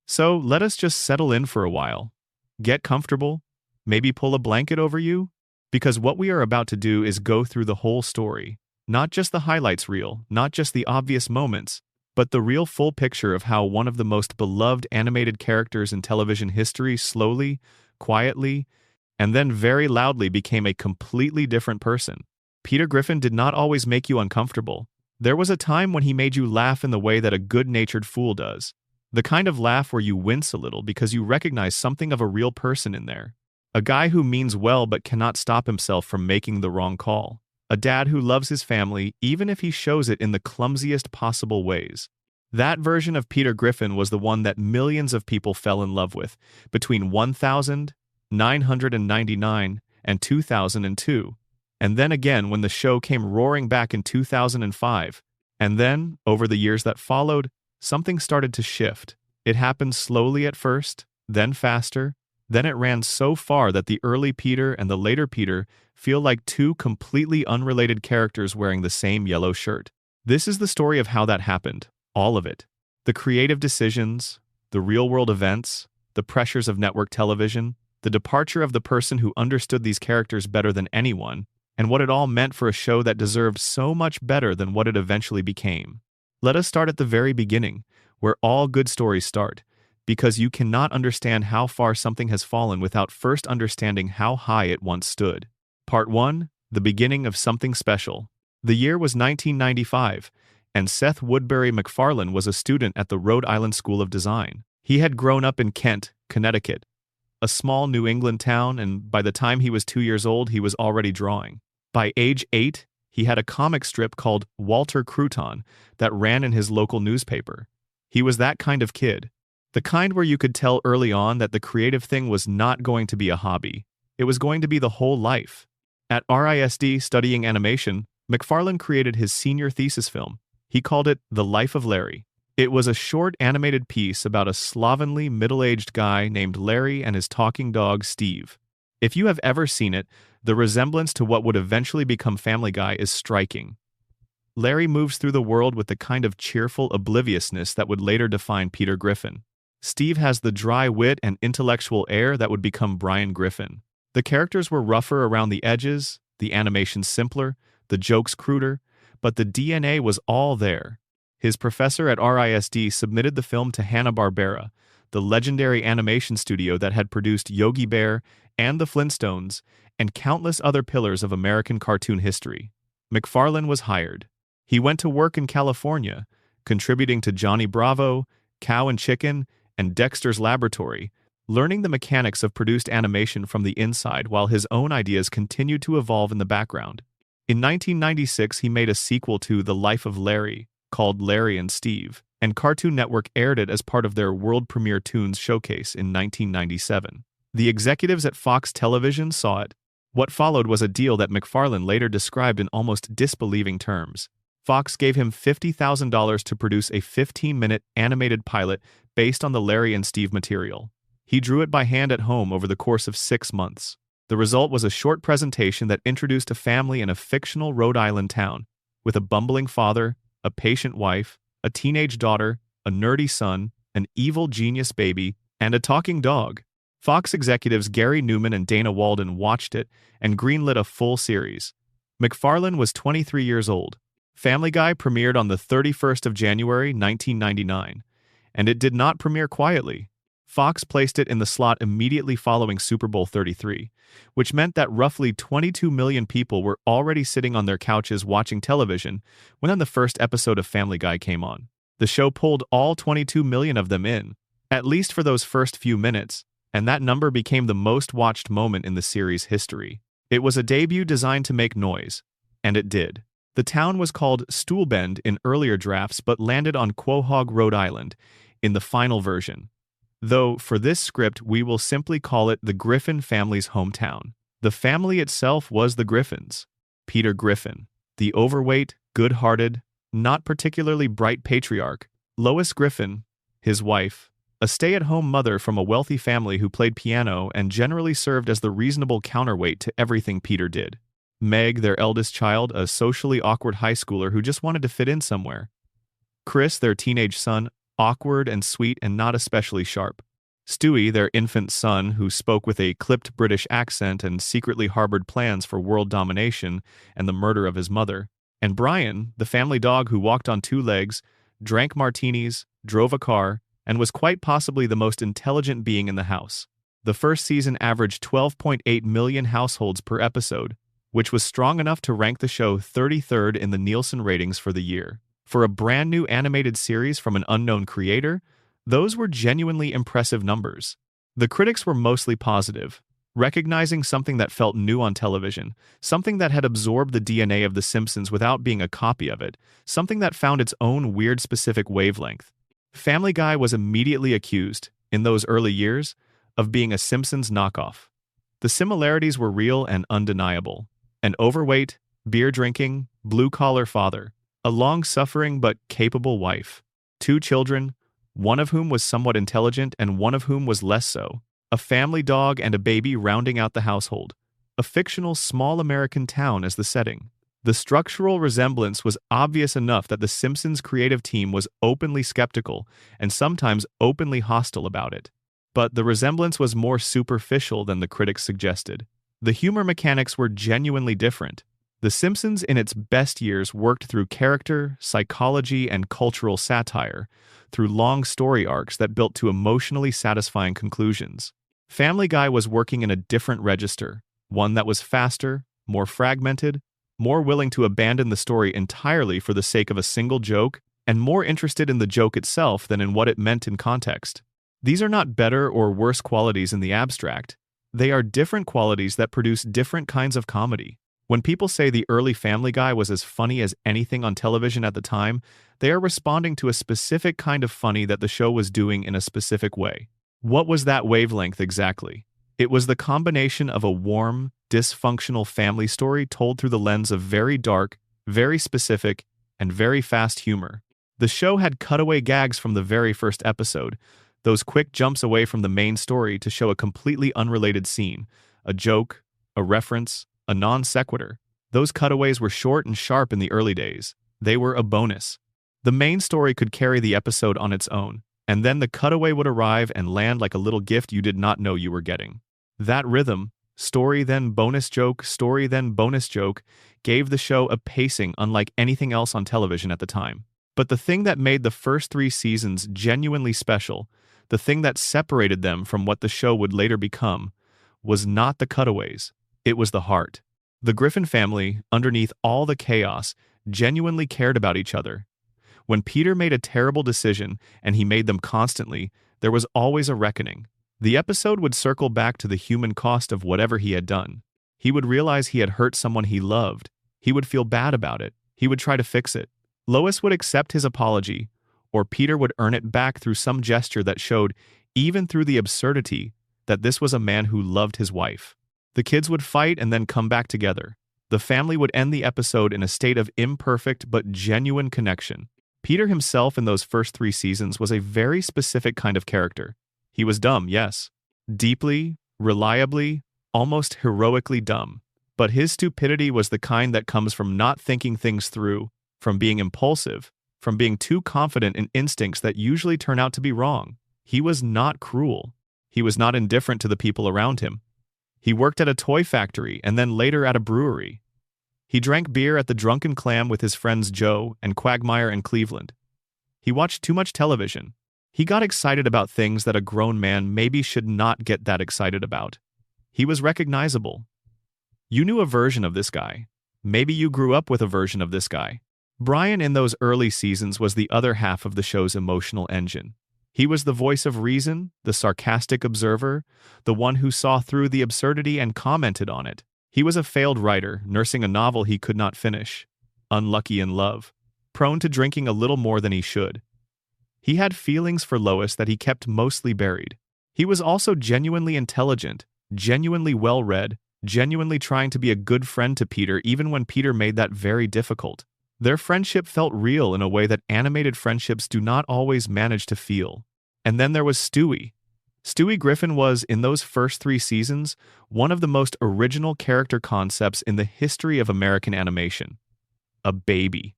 So let us just settle in for a while. Get comfortable, maybe pull a blanket over you, because what we are about to do is go through the whole story. Not just the highlights reel, not just the obvious moments, but the real full picture of how one of the most beloved animated characters in television history slowly, quietly, and then very loudly became a completely different person. Peter Griffin did not always make you uncomfortable. There was a time when he made you laugh in the way that a good-natured fool does. The kind of laugh where you wince a little because you recognize something of a real person in there. A guy who means well but cannot stop himself from making the wrong call. A dad who loves his family even if he shows it in the clumsiest possible ways. That version of Peter Griffin was the one that millions of people fell in love with between 1999 and 2002. And then again when the show came roaring back in 2005. And then, over the years that followed, something started to shift. It happened slowly at first, then faster, then it ran so far that the early Peter and the later Peter feel like two completely unrelated characters wearing the same yellow shirt. This is the story of how that happened, all of it. The creative decisions, the real-world events, the pressures of network television, the departure of the person who understood these characters better than anyone, and what it all meant for a show that deserved so much better than what it eventually became. Let us start at the very beginning, where all good stories start, because you cannot understand how far something has fallen without first understanding how high it once stood. Part 1. The beginning of something special. The year was 1995, and Seth Woodbury MacFarlane was a student at the Rhode Island School of Design. He had grown up in Kent, Connecticut, a small New England town, and by the time he was 2 years old, he was already drawing. By age 8, he had a comic strip called Walter Crouton that ran in his local newspaper. He was that kind of kid. The kind where you could tell early on that the creative thing was not going to be a hobby. It was going to be the whole life. At RISD studying animation, MacFarlane created his senior thesis film. He called it The Life of Larry. It was a short animated piece about a slovenly middle-aged guy named Larry and his talking dog Steve. If you have ever seen it, the resemblance to what would eventually become Family Guy is striking. Larry moves through the world with the kind of cheerful obliviousness that would later define Peter Griffin. Steve has the dry wit and intellectual air that would become Brian Griffin. The characters were rougher around the edges, the animation simpler, the jokes cruder, but the DNA was all there. His professor at RISD submitted the film to Hanna-Barbera, the legendary animation studio that had produced Yogi Bear and the Flintstones, and countless other pillars of American cartoon history. MacFarlane was hired. He went to work in California, contributing to Johnny Bravo, Cow and Chicken, and Dexter's Laboratory, learning the mechanics of produced animation from the inside while his own ideas continued to evolve in the background. In 1996, he made a sequel to The Life of Larry, called Larry and Steve, and Cartoon Network aired it as part of their world premiere Toons showcase in 1997. The executives at Fox Television saw it. What followed was a deal that MacFarlane later described in almost disbelieving terms. Fox gave him $50,000 to produce a 15-minute animated pilot based on the Larry and Steve material. He drew it by hand at home over the course of 6 months. The result was a short presentation that introduced a family in a fictional Rhode Island town, with a bumbling father, a patient wife, a teenage daughter, a nerdy son, an evil genius baby, and a talking dog. Fox executives Gary Newman and Dana Walden watched it and greenlit a full series. MacFarlane was 23 years old. Family Guy premiered on the 31st of January, 1999, and it did not premiere quietly. Fox placed it in the slot immediately following Super Bowl 33, which meant that roughly 22 million people were already sitting on their couches watching television when the first episode of Family Guy came on. The show pulled all 22 million of them in, at least for those first few minutes, and that number became the most watched moment in the series' history. It was a debut designed to make noise, and it did. The town was called Stoolbend in earlier drafts but landed on Quahog, Rhode Island, in the final version. Though, for this script, we will simply call it the Griffin family's hometown. The family itself was the Griffins. Peter Griffin, the overweight, good-hearted, not particularly bright patriarch. Lois Griffin, his wife, a stay-at-home mother from a wealthy family who played piano and generally served as the reasonable counterweight to everything Peter did. Meg, their eldest child, a socially awkward high schooler who just wanted to fit in somewhere. Chris, their teenage son, awkward and sweet and not especially sharp. Stewie, their infant son, who spoke with a clipped British accent and secretly harbored plans for world domination and the murder of his mother. And Brian, the family dog who walked on two legs, drank martinis, drove a car, and was quite possibly the most intelligent being in the house. The first season averaged 12.8 million households per episode, which was strong enough to rank the show 33rd in the Nielsen ratings for the year. For a brand new animated series from an unknown creator, those were genuinely impressive numbers. The critics were mostly positive, recognizing something that felt new on television, something that had absorbed the DNA of The Simpsons without being a copy of it, something that found its own weird specific wavelength. Family Guy was immediately accused, in those early years, of being a Simpsons knockoff. The similarities were real and undeniable. An overweight, beer-drinking, blue-collar father, a long-suffering but capable wife, 2 children, one of whom was somewhat intelligent and one of whom was less so, a family dog and a baby rounding out the household, a fictional small American town as the setting. The structural resemblance was obvious enough that the Simpsons creative team was openly skeptical and sometimes openly hostile about it. But the resemblance was more superficial than the critics suggested. The humor mechanics were genuinely different. The Simpsons in its best years worked through character, psychology, and cultural satire, through long story arcs that built to emotionally satisfying conclusions. Family Guy was working in a different register, one that was faster, more fragmented, more willing to abandon the story entirely for the sake of a single joke, and more interested in the joke itself than in what it meant in context. These are not better or worse qualities in the abstract. They are different qualities that produce different kinds of comedy. When people say the early Family Guy was as funny as anything on television at the time, they are responding to a specific kind of funny that the show was doing in a specific way. What was that wavelength exactly? It was the combination of a warm, dysfunctional family story told through the lens of very dark, very specific, and very fast humor. The show had cutaway gags from the very first episode, those quick jumps away from the main story to show a completely unrelated scene, a joke, a reference, a non sequitur. Those cutaways were short and sharp in the early days. They were a bonus. The main story could carry the episode on its own, and then the cutaway would arrive and land like a little gift you did not know you were getting. That rhythm, story then bonus joke, story then bonus joke, gave the show a pacing unlike anything else on television at the time. But the thing that made the first 3 seasons genuinely special, the thing that separated them from what the show would later become, was not the cutaways. It was the heart. The Griffin family, underneath all the chaos, genuinely cared about each other. When Peter made a terrible decision, and he made them constantly, there was always a reckoning. The episode would circle back to the human cost of whatever he had done. He would realize he had hurt someone he loved. He would feel bad about it. He would try to fix it. Lois would accept his apology, or Peter would earn it back through some gesture that showed, even through the absurdity, that this was a man who loved his wife. The kids would fight and then come back together. The family would end the episode in a state of imperfect but genuine connection. Peter himself in those first 3 seasons was a very specific kind of character. He was dumb, yes. Deeply, reliably, almost heroically dumb. But his stupidity was the kind that comes from not thinking things through, from being impulsive, from being too confident in instincts that usually turn out to be wrong. He was not cruel. He was not indifferent to the people around him. He worked at a toy factory and then later at a brewery. He drank beer at the Drunken Clam with his friends Joe and Quagmire and Cleveland. He watched too much television. He got excited about things that a grown man maybe should not get that excited about. He was recognizable. You knew a version of this guy. Maybe you grew up with a version of this guy. Brian in those early seasons was the other half of the show's emotional engine. He was the voice of reason, the sarcastic observer, the one who saw through the absurdity and commented on it. He was a failed writer, nursing a novel he could not finish, unlucky in love, prone to drinking a little more than he should. He had feelings for Lois that he kept mostly buried. He was also genuinely intelligent, genuinely well-read, genuinely trying to be a good friend to Peter even when Peter made that very difficult. Their friendship felt real in a way that animated friendships do not always manage to feel. And then there was Stewie. Stewie Griffin was, in those first 3 seasons, one of the most original character concepts in the history of American animation. A baby,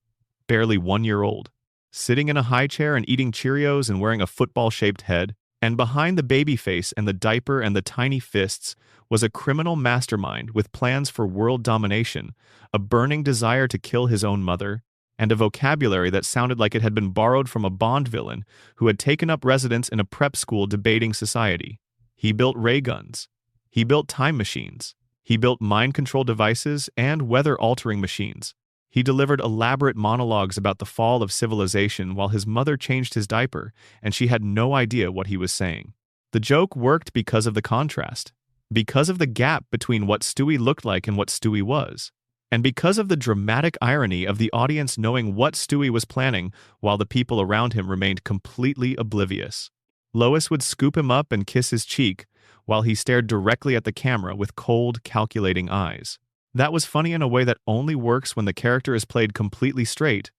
barely 1 year old. sitting in a high chair and eating Cheerios and wearing a football-shaped head. And behind the baby face and the diaper and the tiny fists was a criminal mastermind with plans for world domination, a burning desire to kill his own mother, and a vocabulary that sounded like it had been borrowed from a Bond villain who had taken up residence in a prep school debating society. He built ray guns. He built time machines. He built mind control devices and weather-altering machines. He delivered elaborate monologues about the fall of civilization while his mother changed his diaper, and she had no idea what he was saying. The joke worked because of the contrast, because of the gap between what Stewie looked like and what Stewie was, and because of the dramatic irony of the audience knowing what Stewie was planning while the people around him remained completely oblivious. Lois would scoop him up and kiss his cheek while he stared directly at the camera with cold, calculating eyes. That was funny in a way that only works when the character is played completely straight,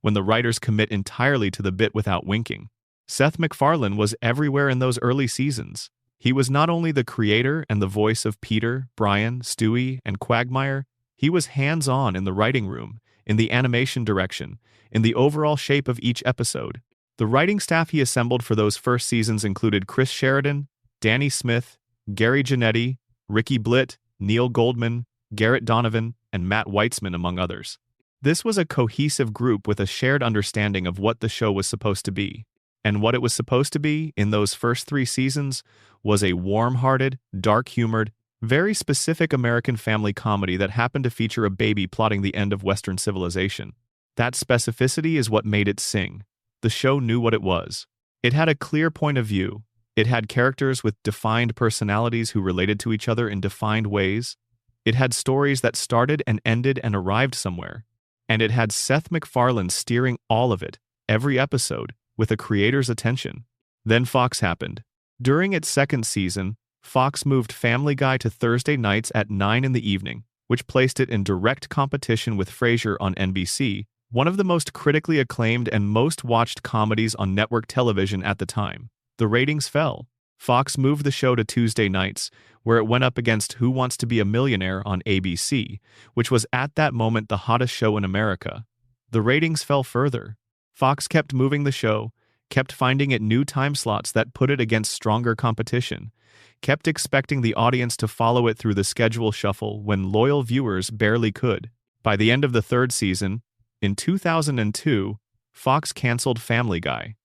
when the writers commit entirely to the bit without winking. Seth MacFarlane was everywhere in those early seasons. He was not only the creator and the voice of Peter, Brian, Stewie, and Quagmire, he was hands-on in the writing room, in the animation direction, in the overall shape of each episode. The writing staff he assembled for those first seasons included Chris Sheridan, Danny Smith, Gary Janetti, Ricky Blitt, Neil Goldman, Garrett Donovan, and Matt Weitzman, among others. This was a cohesive group with a shared understanding of what the show was supposed to be. And what it was supposed to be, in those first 3 seasons, was a warm-hearted, dark-humored, very specific American family comedy that happened to feature a baby plotting the end of Western civilization. That specificity is what made it sing. The show knew what it was. It had a clear point of view. It had characters with defined personalities who related to each other in defined ways. It had stories that started and ended and arrived somewhere. And it had Seth MacFarlane steering all of it, every episode, with a creator's attention. Then Fox happened. During its second season, Fox moved Family Guy to Thursday nights at 9 in the evening, which placed it in direct competition with Frasier on NBC, one of the most critically acclaimed and most watched comedies on network television at the time. The ratings fell. Fox moved the show to Tuesday nights, where it went up against Who Wants to Be a Millionaire on ABC, which was at that moment the hottest show in America. The ratings fell further. Fox kept moving the show, kept finding it new time slots that put it against stronger competition, kept expecting the audience to follow it through the schedule shuffle when loyal viewers barely could. By the end of the third season, in 2002, Fox canceled Family Guy.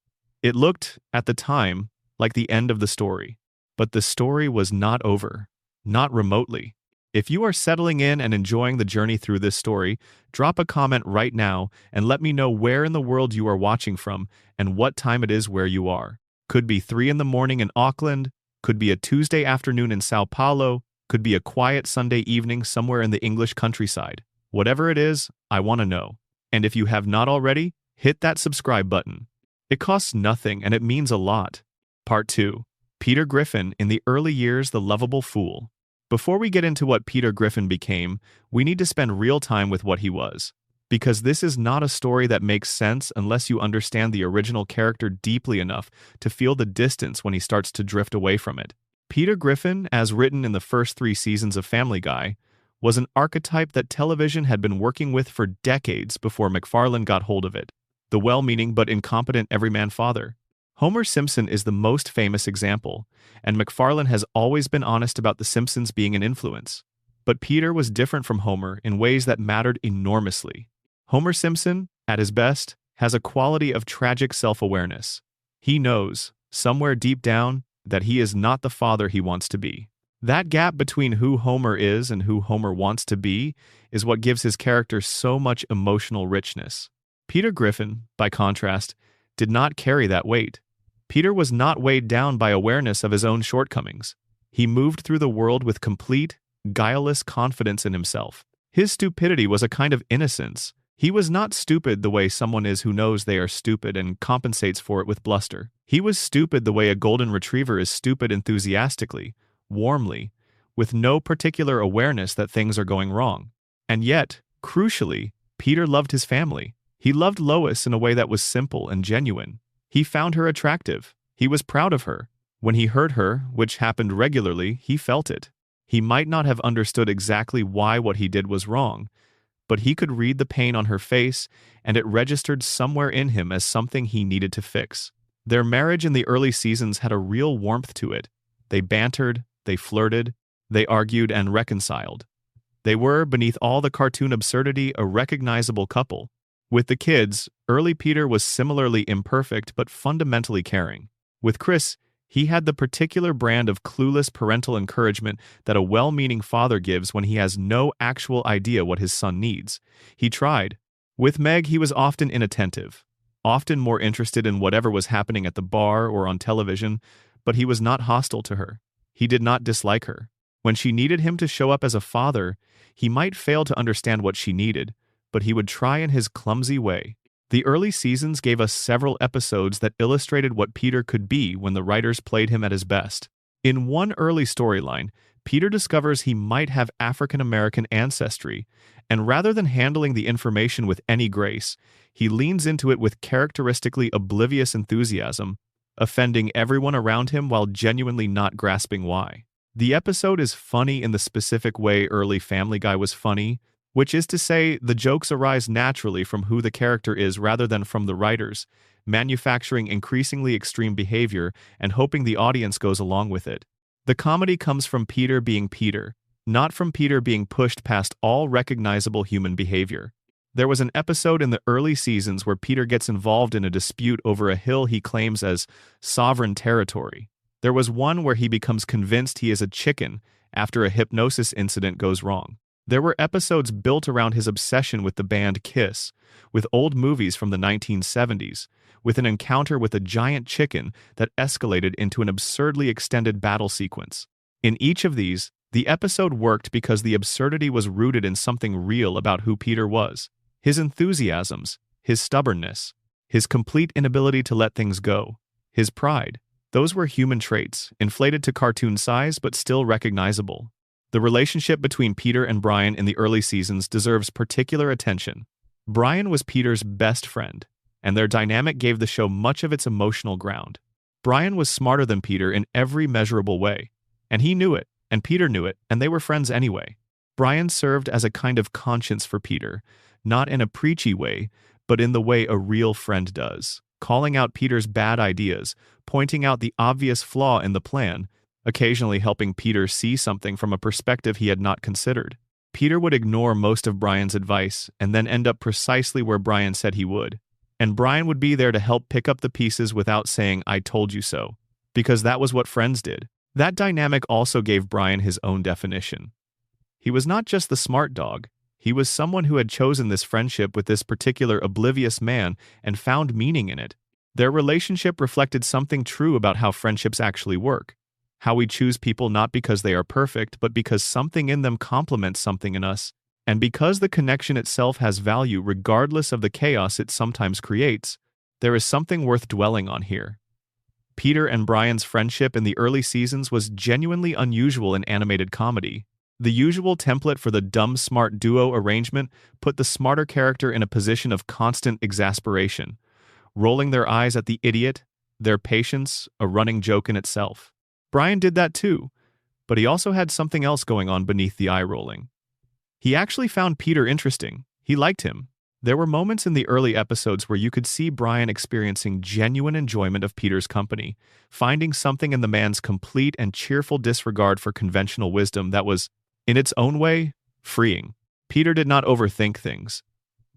It looked, at the time, like the end of the story. But the story was not over. Not remotely. If you are settling in and enjoying the journey through this story, drop a comment right now and let me know where in the world you are watching from and what time it is where you are. Could be 3 in the morning in Auckland, could be a Tuesday afternoon in Sao Paulo, could be a quiet Sunday evening somewhere in the English countryside. Whatever it is, I want to know. And if you have not already, hit that subscribe button. It costs nothing and it means a lot. Part 2. Peter Griffin in the early years, the lovable fool. Before we get into what Peter Griffin became, we need to spend real time with what he was. Because this is not a story that makes sense unless you understand the original character deeply enough to feel the distance when he starts to drift away from it. Peter Griffin, as written in the first 3 seasons of Family Guy, was an archetype that television had been working with for decades before MacFarlane got hold of it. The well-meaning but incompetent everyman father. Homer Simpson is the most famous example, and MacFarlane has always been honest about The Simpsons being an influence. But Peter was different from Homer in ways that mattered enormously. Homer Simpson, at his best, has a quality of tragic self-awareness. He knows, somewhere deep down, that he is not the father he wants to be. That gap between who Homer is and who Homer wants to be is what gives his character so much emotional richness. Peter Griffin, by contrast, did not carry that weight. Peter was not weighed down by awareness of his own shortcomings. He moved through the world with complete, guileless confidence in himself. His stupidity was a kind of innocence. He was not stupid the way someone is who knows they are stupid and compensates for it with bluster. He was stupid the way a golden retriever is stupid enthusiastically, warmly, with no particular awareness that things are going wrong. And yet, crucially, Peter loved his family. He loved Lois in a way that was simple and genuine. He found her attractive. He was proud of her. When he hurt her, which happened regularly, he felt it. He might not have understood exactly why what he did was wrong, but he could read the pain on her face, and it registered somewhere in him as something he needed to fix. Their marriage in the early seasons had a real warmth to it. They bantered, they flirted, they argued and reconciled. They were, beneath all the cartoon absurdity, a recognizable couple. With the kids, early Peter was similarly imperfect but fundamentally caring. With Chris, he had the particular brand of clueless parental encouragement that a well-meaning father gives when he has no actual idea what his son needs. He tried. With Meg, he was often inattentive, often more interested in whatever was happening at the bar or on television, but he was not hostile to her. He did not dislike her. When she needed him to show up as a father, he might fail to understand what she needed, but he would try in his clumsy way. The early seasons gave us several episodes that illustrated what Peter could be when the writers played him at his best. In one early storyline, Peter discovers he might have African American ancestry, and rather than handling the information with any grace, he leans into it with characteristically oblivious enthusiasm, offending everyone around him while genuinely not grasping why. The episode is funny in the specific way early Family Guy was funny, which is to say, the jokes arise naturally from who the character is rather than from the writers, manufacturing increasingly extreme behavior and hoping the audience goes along with it. The comedy comes from Peter being Peter, not from Peter being pushed past all recognizable human behavior. There was an episode in the early seasons where Peter gets involved in a dispute over a hill he claims as sovereign territory. There was one where he becomes convinced he is a chicken after a hypnosis incident goes wrong. There were episodes built around his obsession with the band Kiss, with old movies from the 1970s, with an encounter with a giant chicken that escalated into an absurdly extended battle sequence. In each of these, the episode worked because the absurdity was rooted in something real about who Peter was. His enthusiasms, his stubbornness, his complete inability to let things go, his pride. Those were human traits, inflated to cartoon size but still recognizable. The relationship between Peter and Brian in the early seasons deserves particular attention. Brian was Peter's best friend, and their dynamic gave the show much of its emotional ground. Brian was smarter than Peter in every measurable way, and he knew it, and Peter knew it, and they were friends anyway. Brian served as a kind of conscience for Peter, not in a preachy way, but in the way a real friend does, calling out Peter's bad ideas, pointing out the obvious flaw in the plan, occasionally helping Peter see something from a perspective he had not considered. Peter would ignore most of Brian's advice and then end up precisely where Brian said he would. And Brian would be there to help pick up the pieces without saying, "I told you so," because that was what friends did. That dynamic also gave Brian his own definition. He was not just the smart dog. He was someone who had chosen this friendship with this particular oblivious man and found meaning in it. Their relationship reflected something true about how friendships actually work. How we choose people not because they are perfect, but because something in them complements something in us, and because the connection itself has value regardless of the chaos it sometimes creates. There is something worth dwelling on here. Peter and Brian's friendship in the early seasons was genuinely unusual in animated comedy. The usual template for the dumb-smart duo arrangement put the smarter character in a position of constant exasperation, rolling their eyes at the idiot, their patience, a running joke in itself. Brian did that too, but he also had something else going on beneath the eye-rolling. He actually found Peter interesting. He liked him. There were moments in the early episodes where you could see Brian experiencing genuine enjoyment of Peter's company, finding something in the man's complete and cheerful disregard for conventional wisdom that was, in its own way, freeing. Peter did not overthink things.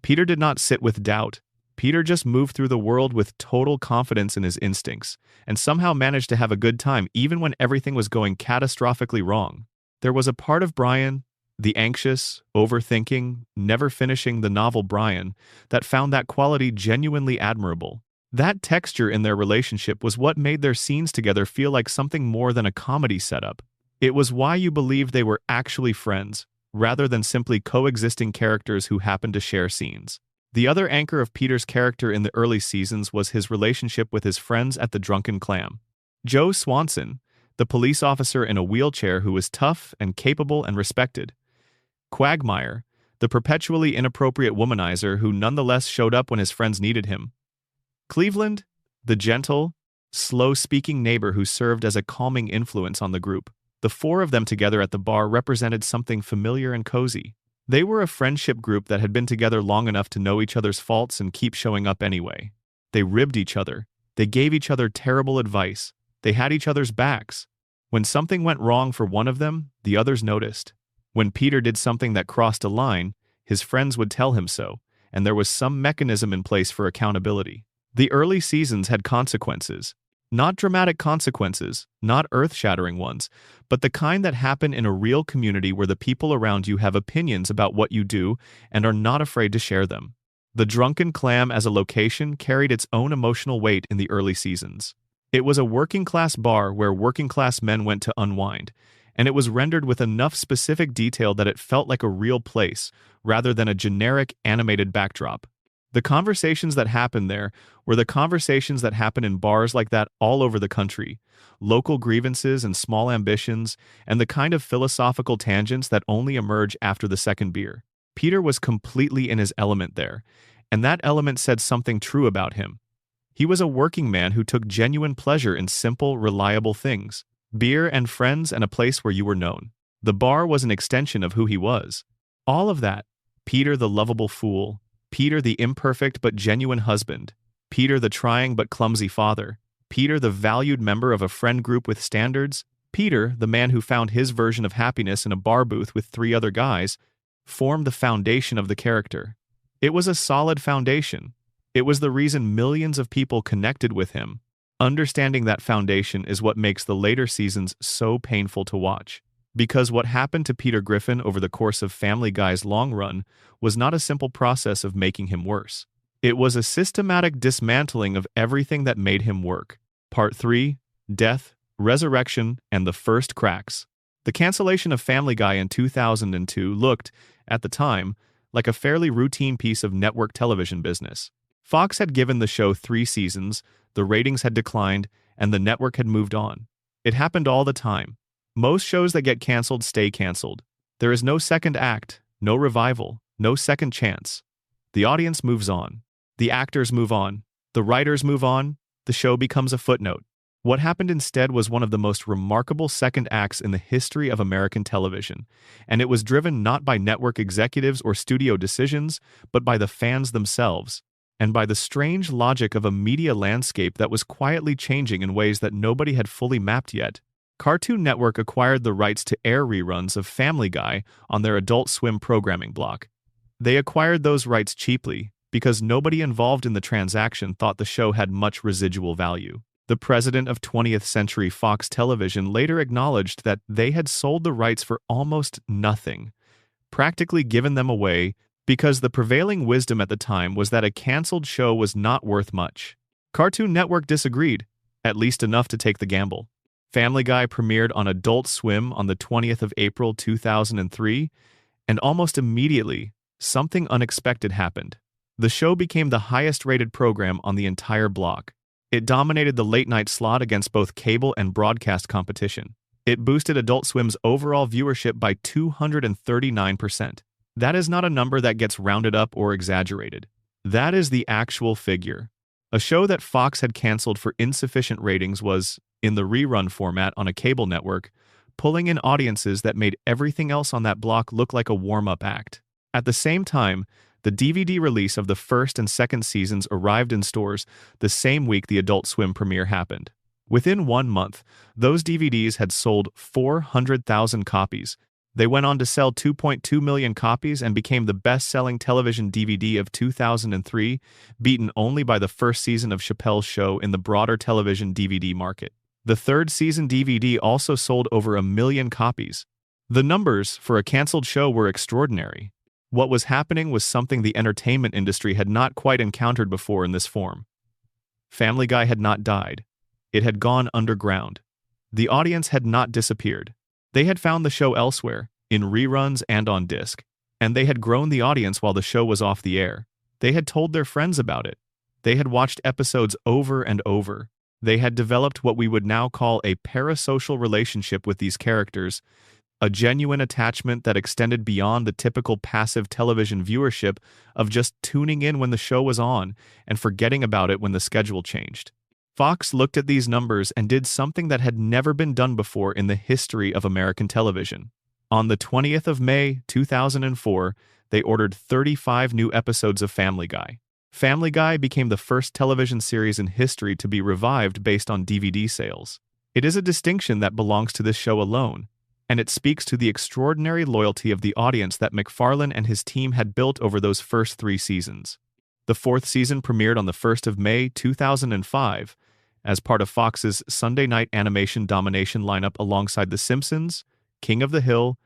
Peter did not sit with doubt. Peter just moved through the world with total confidence in his instincts, and somehow managed to have a good time even when everything was going catastrophically wrong. There was a part of Brian, the anxious, overthinking, never finishing the novel Brian, that found that quality genuinely admirable. That texture in their relationship was what made their scenes together feel like something more than a comedy setup. It was why you believed they were actually friends, rather than simply coexisting characters who happened to share scenes. The other anchor of Peter's character in the early seasons was his relationship with his friends at the Drunken Clam. Joe Swanson, the police officer in a wheelchair who was tough and capable and respected. Quagmire, the perpetually inappropriate womanizer who nonetheless showed up when his friends needed him. Cleveland, the gentle, slow-speaking neighbor who served as a calming influence on the group. The four of them together at the bar represented something familiar and cozy. They were a friendship group that had been together long enough to know each other's faults and keep showing up anyway. They ribbed each other. They gave each other terrible advice. They had each other's backs. When something went wrong for one of them, the others noticed. When Peter did something that crossed a line, his friends would tell him so, and there was some mechanism in place for accountability. The early seasons had consequences. Not dramatic consequences, not earth-shattering ones, but the kind that happen in a real community where the people around you have opinions about what you do and are not afraid to share them. The Drunken Clam as a location carried its own emotional weight in the early seasons. It was a working-class bar where working-class men went to unwind, and it was rendered with enough specific detail that it felt like a real place, rather than a generic, animated backdrop. The conversations that happened there were the conversations that happen in bars like that all over the country, local grievances and small ambitions, and the kind of philosophical tangents that only emerge after the second beer. Peter was completely in his element there, and that element said something true about him. He was a working man who took genuine pleasure in simple, reliable things. Beer and friends and a place where you were known. The bar was an extension of who he was. All of that. Peter the lovable fool. Peter the imperfect but genuine husband. Peter the trying but clumsy father. Peter the valued member of a friend group with standards. Peter, the man who found his version of happiness in a bar booth with 3 other guys, formed the foundation of the character. It was a solid foundation. It was the reason millions of people connected with him. Understanding that foundation is what makes the later seasons so painful to watch. Because what happened to Peter Griffin over the course of Family Guy's long run was not a simple process of making him worse. It was a systematic dismantling of everything that made him work. Part 3, Death, Resurrection, and the First Cracks. The cancellation of Family Guy in 2002 looked, at the time, like a fairly routine piece of network television business. Fox had given the show 3 seasons, the ratings had declined, and the network had moved on. It happened all the time. Most shows that get canceled stay canceled. There is no second act, no revival, no second chance. The audience moves on. The actors move on. The writers move on. The show becomes a footnote. What happened instead was one of the most remarkable second acts in the history of American television, and it was driven not by network executives or studio decisions, but by the fans themselves, and by the strange logic of a media landscape that was quietly changing in ways that nobody had fully mapped yet. Cartoon Network acquired the rights to air reruns of Family Guy on their Adult Swim programming block. They acquired those rights cheaply because nobody involved in the transaction thought the show had much residual value. The president of 20th Century Fox Television later acknowledged that they had sold the rights for almost nothing, practically given them away because the prevailing wisdom at the time was that a canceled show was not worth much. Cartoon Network disagreed, at least enough to take the gamble. Family Guy premiered on Adult Swim on the 20th of April 2003, and almost immediately, something unexpected happened. The show became the highest-rated program on the entire block. It dominated the late-night slot against both cable and broadcast competition. It boosted Adult Swim's overall viewership by 239%. That is not a number that gets rounded up or exaggerated. That is the actual figure. A show that Fox had canceled for insufficient ratings was, in the rerun format on a cable network, pulling in audiences that made everything else on that block look like a warm-up act. At the same time, the DVD release of the first and second seasons arrived in stores the same week the Adult Swim premiere happened. Within 1 month, those DVDs had sold 400,000 copies. They went on to sell 2.2 million copies and became the best-selling television DVD of 2003, beaten only by the first season of Chappelle's Show in the broader television DVD market. The third season DVD also sold over 1 million copies. The numbers for a canceled show were extraordinary. What was happening was something the entertainment industry had not quite encountered before in this form. Family Guy had not died. It had gone underground. The audience had not disappeared. They had found the show elsewhere, in reruns and on disc, and they had grown the audience while the show was off the air. They had told their friends about it. They had watched episodes over and over. They had developed what we would now call a parasocial relationship with these characters, a genuine attachment that extended beyond the typical passive television viewership of just tuning in when the show was on and forgetting about it when the schedule changed. Fox looked at these numbers and did something that had never been done before in the history of American television. On the 20th of May, 2004, they ordered 35 new episodes of Family Guy. Family Guy became the first television series in history to be revived based on DVD sales. It is a distinction that belongs to this show alone, and it speaks to the extraordinary loyalty of the audience that MacFarlane and his team had built over those first 3 seasons. The 4th season premiered on the 1st of May, 2005, as part of Fox's Sunday night animation domination lineup alongside The Simpsons, King of the Hill,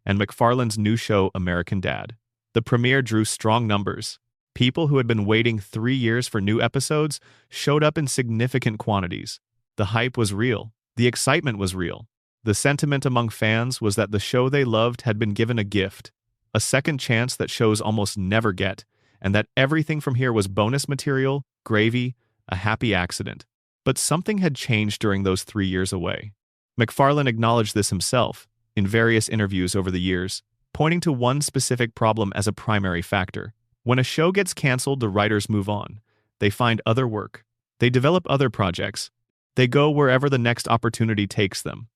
and MacFarlane's new show American Dad. The premiere drew strong numbers. People who had been waiting 3 years for new episodes showed up in significant quantities. The hype was real. The excitement was real. The sentiment among fans was that the show they loved had been given a gift, a second chance that shows almost never get, and that everything from here was bonus material, gravy, a happy accident. But something had changed during those 3 years away. MacFarlane acknowledged this himself in various interviews over the years, pointing to one specific problem as a primary factor. When a show gets canceled, the writers move on. They find other work. They develop other projects. They go wherever the next opportunity takes them.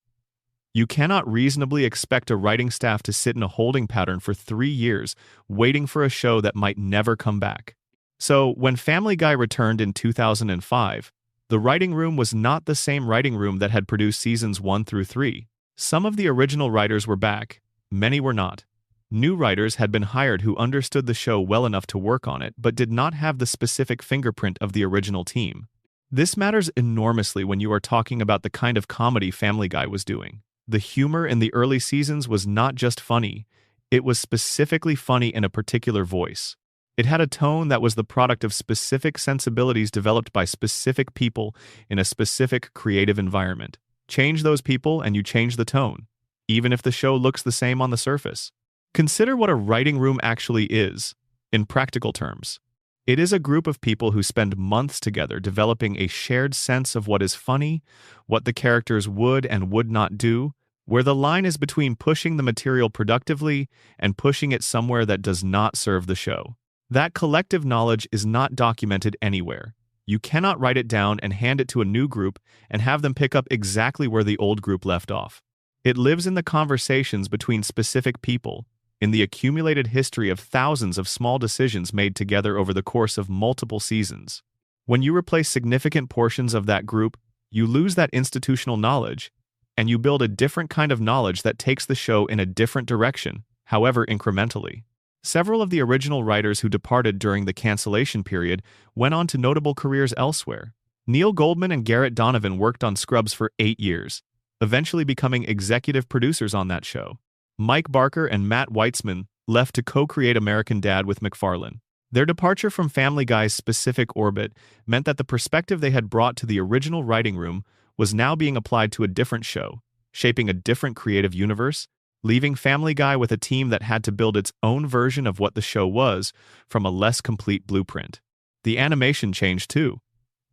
You cannot reasonably expect a writing staff to sit in a holding pattern for 3 years, waiting for a show that might never come back. So, when Family Guy returned in 2005, the writing room was not the same writing room that had produced seasons 1 through 3. Some of the original writers were back, many were not. New writers had been hired who understood the show well enough to work on it, but did not have the specific fingerprint of the original team. This matters enormously when you are talking about the kind of comedy Family Guy was doing. The humor in the early seasons was not just funny, it was specifically funny in a particular voice. It had a tone that was the product of specific sensibilities developed by specific people in a specific creative environment. Change those people and you change the tone, even if the show looks the same on the surface. Consider what a writing room actually is, in practical terms. It is a group of people who spend months together developing a shared sense of what is funny, what the characters would and would not do, where the line is between pushing the material productively and pushing it somewhere that does not serve the show. That collective knowledge is not documented anywhere. You cannot write it down and hand it to a new group and have them pick up exactly where the old group left off. It lives in the conversations between specific people, in the accumulated history of thousands of small decisions made together over the course of multiple seasons. When you replace significant portions of that group, you lose that institutional knowledge, and you build a different kind of knowledge that takes the show in a different direction, however incrementally. Several of the original writers who departed during the cancellation period went on to notable careers elsewhere. Neil Goldman and Garrett Donovan worked on Scrubs for 8 years, eventually becoming executive producers on that show. Mike Barker and Matt Weitzman left to co-create American Dad with MacFarlane. Their departure from Family Guy's specific orbit meant that the perspective they had brought to the original writing room was now being applied to a different show, shaping a different creative universe, leaving Family Guy with a team that had to build its own version of what the show was from a less complete blueprint. The animation changed too.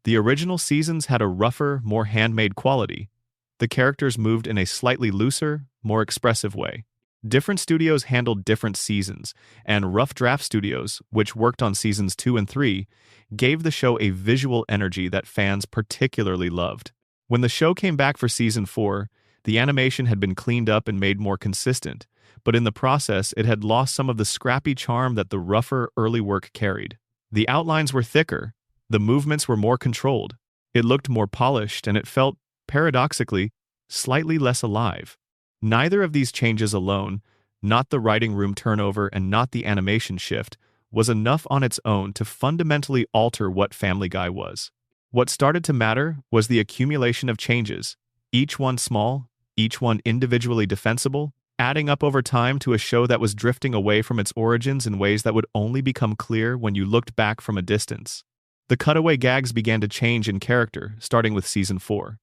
The original seasons had a rougher, more handmade quality. The characters moved in a slightly looser, more expressive way. Different studios handled different seasons, and Rough Draft Studios, which worked on seasons 2 and 3, gave the show a visual energy that fans particularly loved. When the show came back for season 4, the animation had been cleaned up and made more consistent, but in the process it had lost some of the scrappy charm that the rougher early work carried. The outlines were thicker, the movements were more controlled, it looked more polished, and it felt, paradoxically, slightly less alive. Neither of these changes alone, not the writing room turnover and not the animation shift, was enough on its own to fundamentally alter what Family Guy was. What started to matter was the accumulation of changes, each one small, each one individually defensible, adding up over time to a show that was drifting away from its origins in ways that would only become clear when you looked back from a distance. The cutaway gags began to change in character, starting with season 4.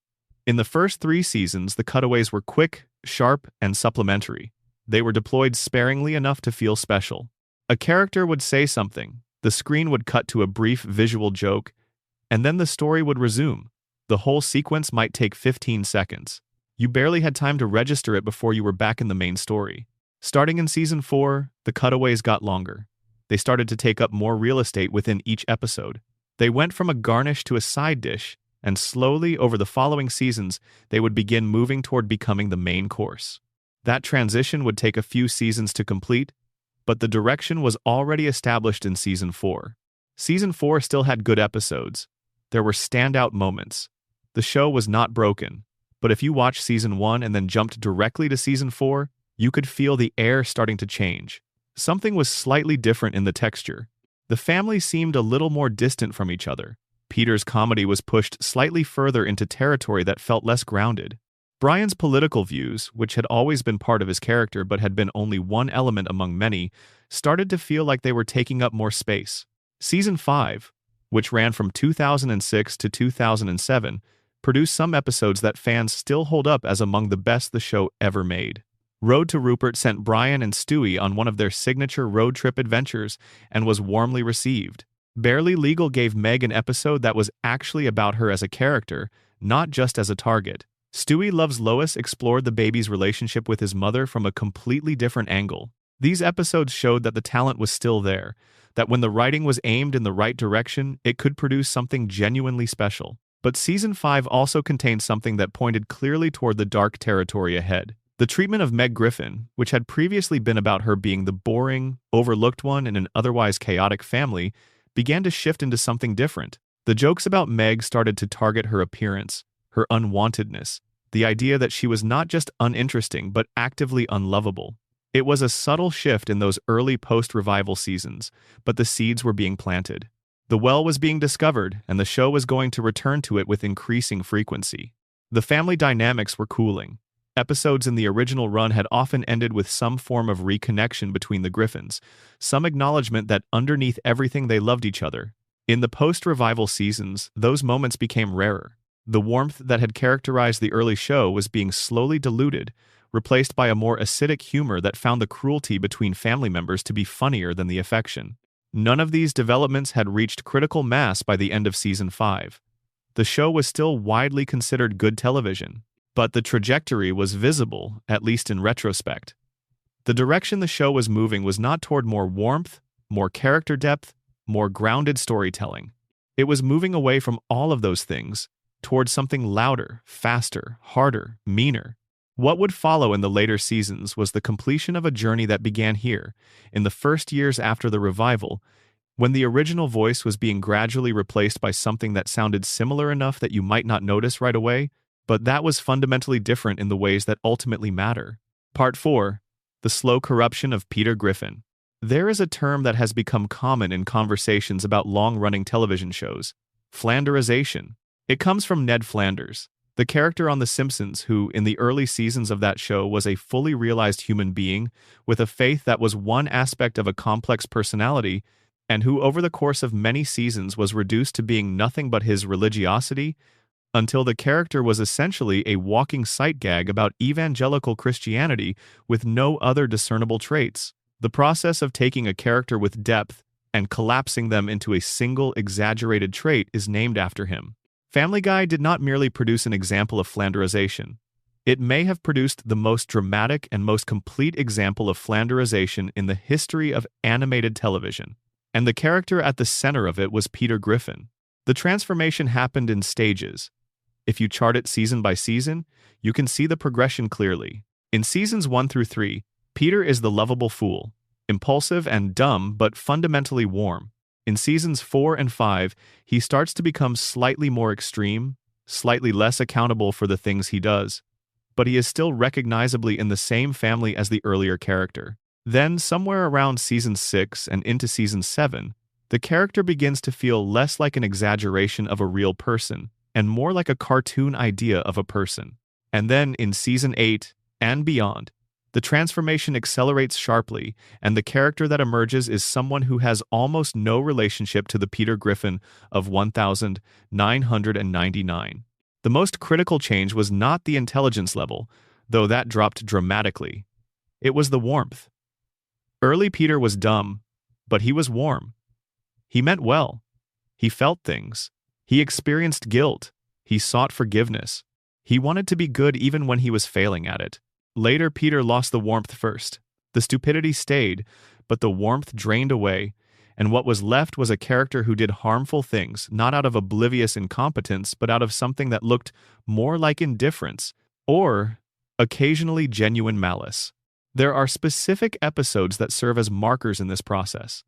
In the first 3 seasons, the cutaways were quick, sharp, and supplementary. They were deployed sparingly enough to feel special. A character would say something, the screen would cut to a brief visual joke, and then the story would resume. The whole sequence might take 15 seconds. You barely had time to register it before you were back in the main story. Starting in season 4, the cutaways got longer. They started to take up more real estate within each episode. They went from a garnish to a side dish, and slowly over the following seasons, they would begin moving toward becoming the main course. That transition would take a few seasons to complete, but the direction was already established in Season 4. Season 4 still had good episodes. There were standout moments. The show was not broken, but if you watched Season 1 and then jumped directly to Season 4, you could feel the air starting to change. Something was slightly different in the texture. The family seemed a little more distant from each other. Peter's comedy was pushed slightly further into territory that felt less grounded. Brian's political views, which had always been part of his character but had been only one element among many, started to feel like they were taking up more space. Season 5, which ran from 2006 to 2007, produced some episodes that fans still hold up as among the best the show ever made. Road to Rupert sent Brian and Stewie on one of their signature road trip adventures and was warmly received. Barely Legal gave Meg an episode that was actually about her as a character, not just as a target. Stewie Loves Lois explored the baby's relationship with his mother from a completely different angle. These episodes showed that the talent was still there, that when the writing was aimed in the right direction, it could produce something genuinely special. But Season 5 also contained something that pointed clearly toward the dark territory ahead. The treatment of Meg Griffin, which had previously been about her being the boring, overlooked one in an otherwise chaotic family, began to shift into something different. The jokes about Meg started to target her appearance, her unwantedness, the idea that she was not just uninteresting but actively unlovable. It was a subtle shift in those early post-revival seasons, but the seeds were being planted. The well was being discovered, and the show was going to return to it with increasing frequency. The family dynamics were cooling. Episodes in the original run had often ended with some form of reconnection between the Griffins, some acknowledgement that underneath everything they loved each other. In the post-revival seasons, those moments became rarer. The warmth that had characterized the early show was being slowly diluted, replaced by a more acidic humor that found the cruelty between family members to be funnier than the affection. None of these developments had reached critical mass by the end of Season 5. The show was still widely considered good television, but the trajectory was visible, at least in retrospect. The direction the show was moving was not toward more warmth, more character depth, more grounded storytelling. It was moving away from all of those things, towards something louder, faster, harder, meaner. What would follow in the later seasons was the completion of a journey that began here, in the first years after the revival, when the original voice was being gradually replaced by something that sounded similar enough that you might not notice right away, but that was fundamentally different in the ways that ultimately matter. Part 4. The Slow Corruption of Peter Griffin. There is a term that has become common in conversations about long-running television shows: Flanderization. It comes from Ned Flanders, the character on The Simpsons who, in the early seasons of that show, was a fully realized human being with a faith that was one aspect of a complex personality, and who over the course of many seasons was reduced to being nothing but his religiosity, until the character was essentially a walking sight gag about evangelical Christianity with no other discernible traits. The process of taking a character with depth and collapsing them into a single exaggerated trait is named after him. Family Guy did not merely produce an example of Flanderization. It may have produced the most dramatic and most complete example of Flanderization in the history of animated television. And the character at the center of it was Peter Griffin. The transformation happened in stages. If you chart it season by season, you can see the progression clearly. In seasons 1 through 3, Peter is the lovable fool, impulsive and dumb but fundamentally warm. In seasons 4 and 5, he starts to become slightly more extreme, slightly less accountable for the things he does, but he is still recognizably in the same family as the earlier character. Then, somewhere around season 6 and into season 7, the character begins to feel less like an exaggeration of a real person and more like a cartoon idea of a person. And then, in season 8 and beyond, the transformation accelerates sharply, and the character that emerges is someone who has almost no relationship to the Peter Griffin of 1999. The most critical change was not the intelligence level, though that dropped dramatically. It was the warmth. Early Peter was dumb, but he was warm. He meant well. He felt things. He experienced guilt. He sought forgiveness. He wanted to be good even when he was failing at it. Later, Peter lost the warmth first. The stupidity stayed, but the warmth drained away, and what was left was a character who did harmful things, not out of oblivious incompetence, but out of something that looked more like indifference, or occasionally genuine malice. There are specific episodes that serve as markers in this process.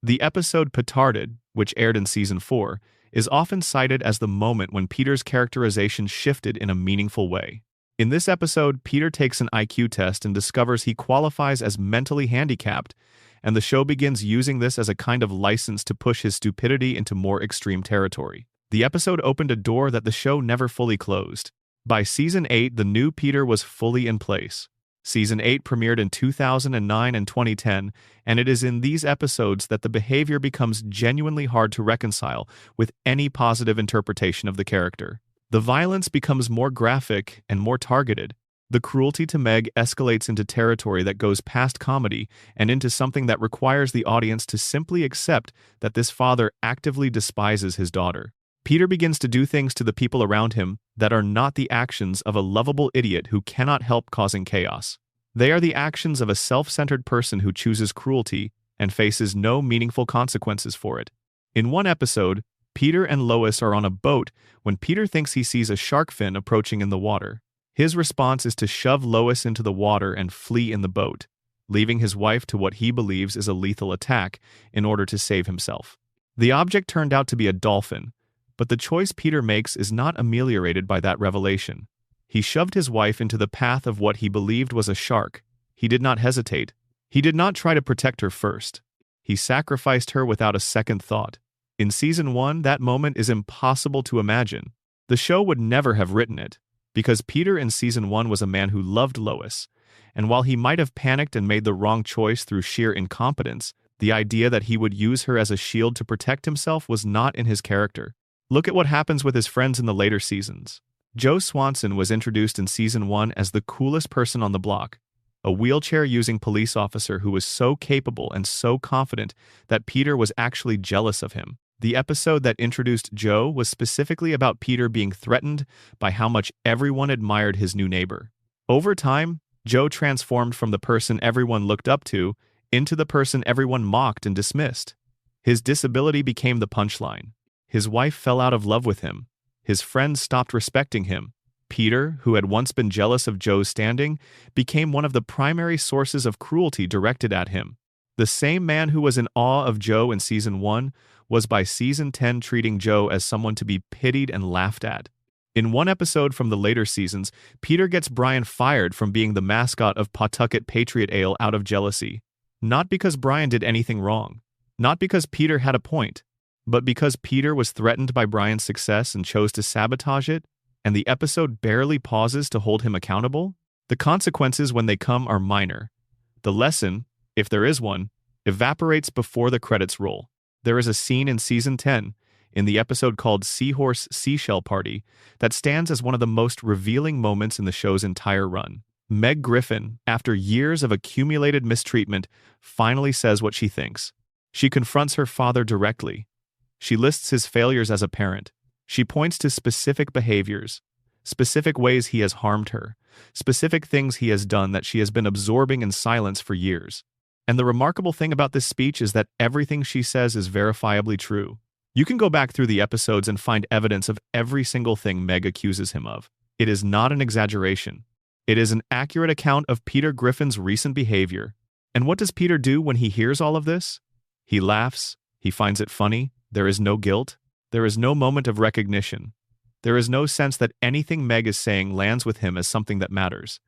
The episode Petarded, which aired in Season 4, is often cited as the moment when Peter's characterization shifted in a meaningful way. In this episode, Peter takes an IQ test and discovers he qualifies as mentally handicapped, and the show begins using this as a kind of license to push his stupidity into more extreme territory. The episode opened a door that the show never fully closed. By Season 8, the new Peter was fully in place. Season 8 premiered in 2009 and 2010, and it is in these episodes that the behavior becomes genuinely hard to reconcile with any positive interpretation of the character. The violence becomes more graphic and more targeted. The cruelty to Meg escalates into territory that goes past comedy and into something that requires the audience to simply accept that this father actively despises his daughter. Peter begins to do things to the people around him that are not the actions of a lovable idiot who cannot help causing chaos. They are the actions of a self-centered person who chooses cruelty and faces no meaningful consequences for it. In one episode, Peter and Lois are on a boat when Peter thinks he sees a shark fin approaching in the water. His response is to shove Lois into the water and flee in the boat, leaving his wife to what he believes is a lethal attack in order to save himself. The object turned out to be a dolphin, but the choice Peter makes is not ameliorated by that revelation. He shoved his wife into the path of what he believed was a shark. He did not hesitate. He did not try to protect her first. He sacrificed her without a second thought. In Season 1, that moment is impossible to imagine. The show would never have written it, because Peter in Season 1 was a man who loved Lois, and while he might have panicked and made the wrong choice through sheer incompetence, the idea that he would use her as a shield to protect himself was not in his character. Look at what happens with his friends in the later seasons. Joe Swanson was introduced in Season 1 as the coolest person on the block, a wheelchair-using police officer who was so capable and so confident that Peter was actually jealous of him. The episode that introduced Joe was specifically about Peter being threatened by how much everyone admired his new neighbor. Over time, Joe transformed from the person everyone looked up to into the person everyone mocked and dismissed. His disability became the punchline. His wife fell out of love with him. His friends stopped respecting him. Peter, who had once been jealous of Joe's standing, became one of the primary sources of cruelty directed at him. The same man who was in awe of Joe in Season 1 was by Season 10 treating Joe as someone to be pitied and laughed at. In one episode from the later seasons, Peter gets Brian fired from being the mascot of Pawtucket Patriot Ale out of jealousy. Not because Brian did anything wrong. Not because Peter had a point. But because Peter was threatened by Brian's success and chose to sabotage it, and the episode barely pauses to hold him accountable, the consequences when they come are minor. The lesson, if there is one, evaporates before the credits roll. There is a scene in Season 10, in the episode called Seahorse Seashell Party, that stands as one of the most revealing moments in the show's entire run. Meg Griffin, after years of accumulated mistreatment, finally says what she thinks. She confronts her father directly. She lists his failures as a parent. She points to specific behaviors, specific ways he has harmed her, specific things he has done that she has been absorbing in silence for years. And the remarkable thing about this speech is that everything she says is verifiably true. You can go back through the episodes and find evidence of every single thing Meg accuses him of. It is not an exaggeration. It is an accurate account of Peter Griffin's recent behavior. And what does Peter do when he hears all of this? He laughs. He finds it funny. There is no guilt. There is no moment of recognition. There is no sense that anything Meg is saying lands with him as something that matters.